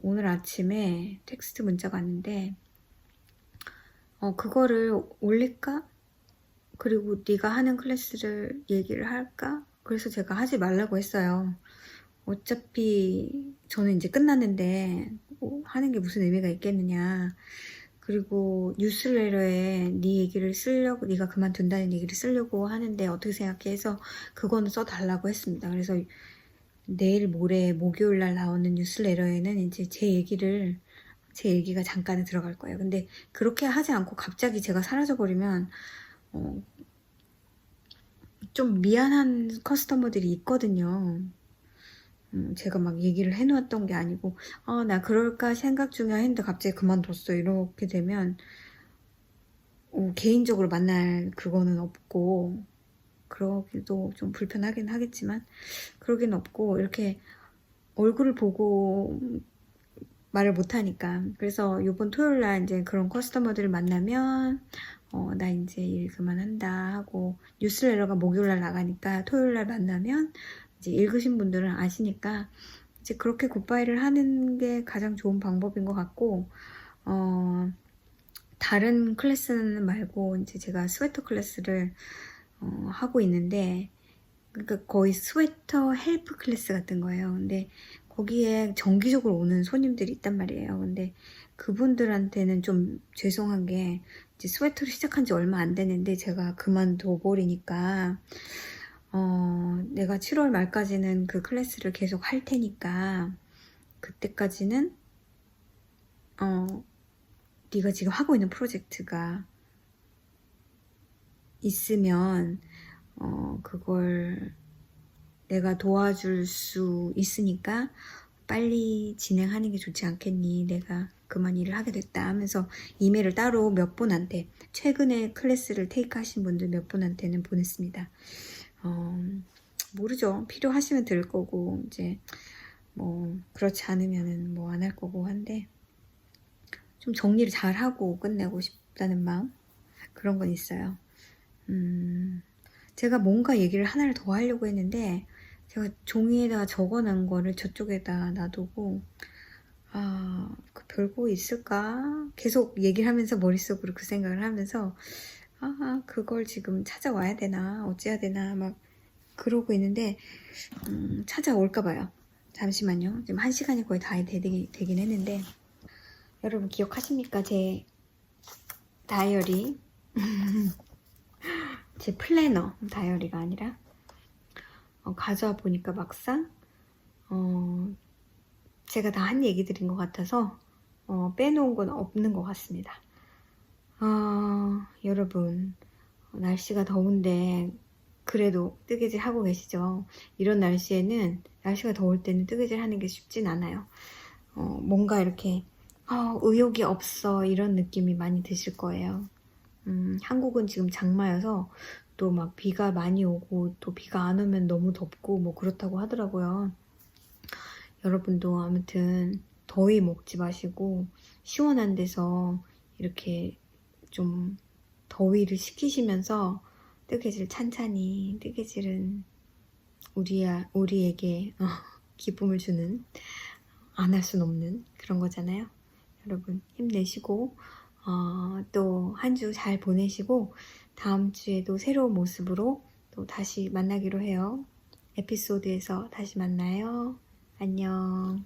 오늘 아침에 텍스트 문자가 왔는데 그거를 올릴까? 그리고 네가 하는 클래스를 얘기를 할까? 그래서 제가 하지 말라고 했어요. 어차피 저는 이제 끝났는데 하는 게 무슨 의미가 있겠느냐. 그리고 뉴스레터에 네 얘기를 쓰려고, 네가 그만둔다는 얘기를 쓰려고 하는데 어떻게 생각해 해서 그거는 써달라고 했습니다. 그래서 내일 모레 목요일 날 나오는 뉴스레터에는 이제 제 얘기가 잠깐은 들어갈 거예요. 근데 그렇게 하지 않고 갑자기 제가 사라져버리면 좀 미안한 커스터머들이 있거든요. 제가 막 얘기를 해놓았던 게 아니고 나 그럴까 생각 중에 했는데 갑자기 그만뒀어 이렇게 되면 개인적으로 만날 그거는 없고, 그러기도 좀 불편하긴 하겠지만 그러긴 없고, 이렇게 얼굴을 보고 말을 못하니까. 그래서 요번 토요일날 이제 그런 커스터머들을 만나면 나 이제 일 그만한다 하고, 뉴스레터가 목요일날 나가니까 토요일날 만나면 이제 읽으신 분들은 아시니까 이제 그렇게 굿바이를 하는 게 가장 좋은 방법인 것 같고, 다른 클래스는 말고 이제 제가 스웨터 클래스를 하고 있는데, 그러니까 거의 스웨터 헬프 클래스 같은 거예요. 근데 거기에 정기적으로 오는 손님들이 있단 말이에요. 근데 그분들한테는 좀 죄송한 게, 이제 스웨터를 시작한 지 얼마 안 됐는데 제가 그만둬 버리니까 내가 7월 말까지는 그 클래스를 계속 할 테니까 그때까지는 네가 지금 하고 있는 프로젝트가 있으면 그걸 내가 도와줄 수 있으니까 빨리 진행하는 게 좋지 않겠니? 내가 그만 일을 하게 됐다 하면서 이메일을 따로 몇 분한테, 최근에 클래스를 테이크하신 분들 몇 분한테는 보냈습니다. 모르죠. 필요하시면 들을 거고, 이제 뭐 그렇지 않으면은 뭐 안 할 거고 한데, 좀 정리를 잘 하고 끝내고 싶다는 마음, 그런 건 있어요. 제가 뭔가 얘기를 하나를 더 하려고 했는데 제가 종이에다가 적어놓은 거를 저쪽에다 놔두고, 그 별거 있을까? 계속 얘기를 하면서 머릿속으로 그 생각을 하면서 그걸 지금 찾아와야 되나 어찌해야 되나 막 그러고 있는데 찾아올까 봐요. 잠시만요. 지금 1시간이 거의 다 되긴 했는데, 여러분 기억하십니까? 제 다이어리 제 플래너, 다이어리가 아니라 가져와 보니까 막상 제가 다 한 얘기들인 것 같아서 빼놓은 건 없는 것 같습니다. 여러분, 날씨가 더운데 그래도 뜨개질 하고 계시죠? 이런 날씨에는, 날씨가 더울 때는 뜨개질 하는 게 쉽진 않아요. 뭔가 이렇게 의욕이 없어 이런 느낌이 많이 드실 거예요. 한국은 지금 장마여서 또 막 비가 많이 오고, 또 비가 안 오면 너무 덥고 뭐 그렇다고 하더라고요. 여러분도 아무튼 더위 먹지 마시고 시원한 데서 이렇게 좀 더위를 식히시면서 뜨개질 찬찬히, 뜨개질은 우리에게 기쁨을 주는, 안 할 순 없는 그런 거잖아요. 여러분 힘내시고 또 한 주 잘 보내시고, 다음 주에도 새로운 모습으로 또 다시 만나기로 해요. 에피소드에서 다시 만나요. 안녕.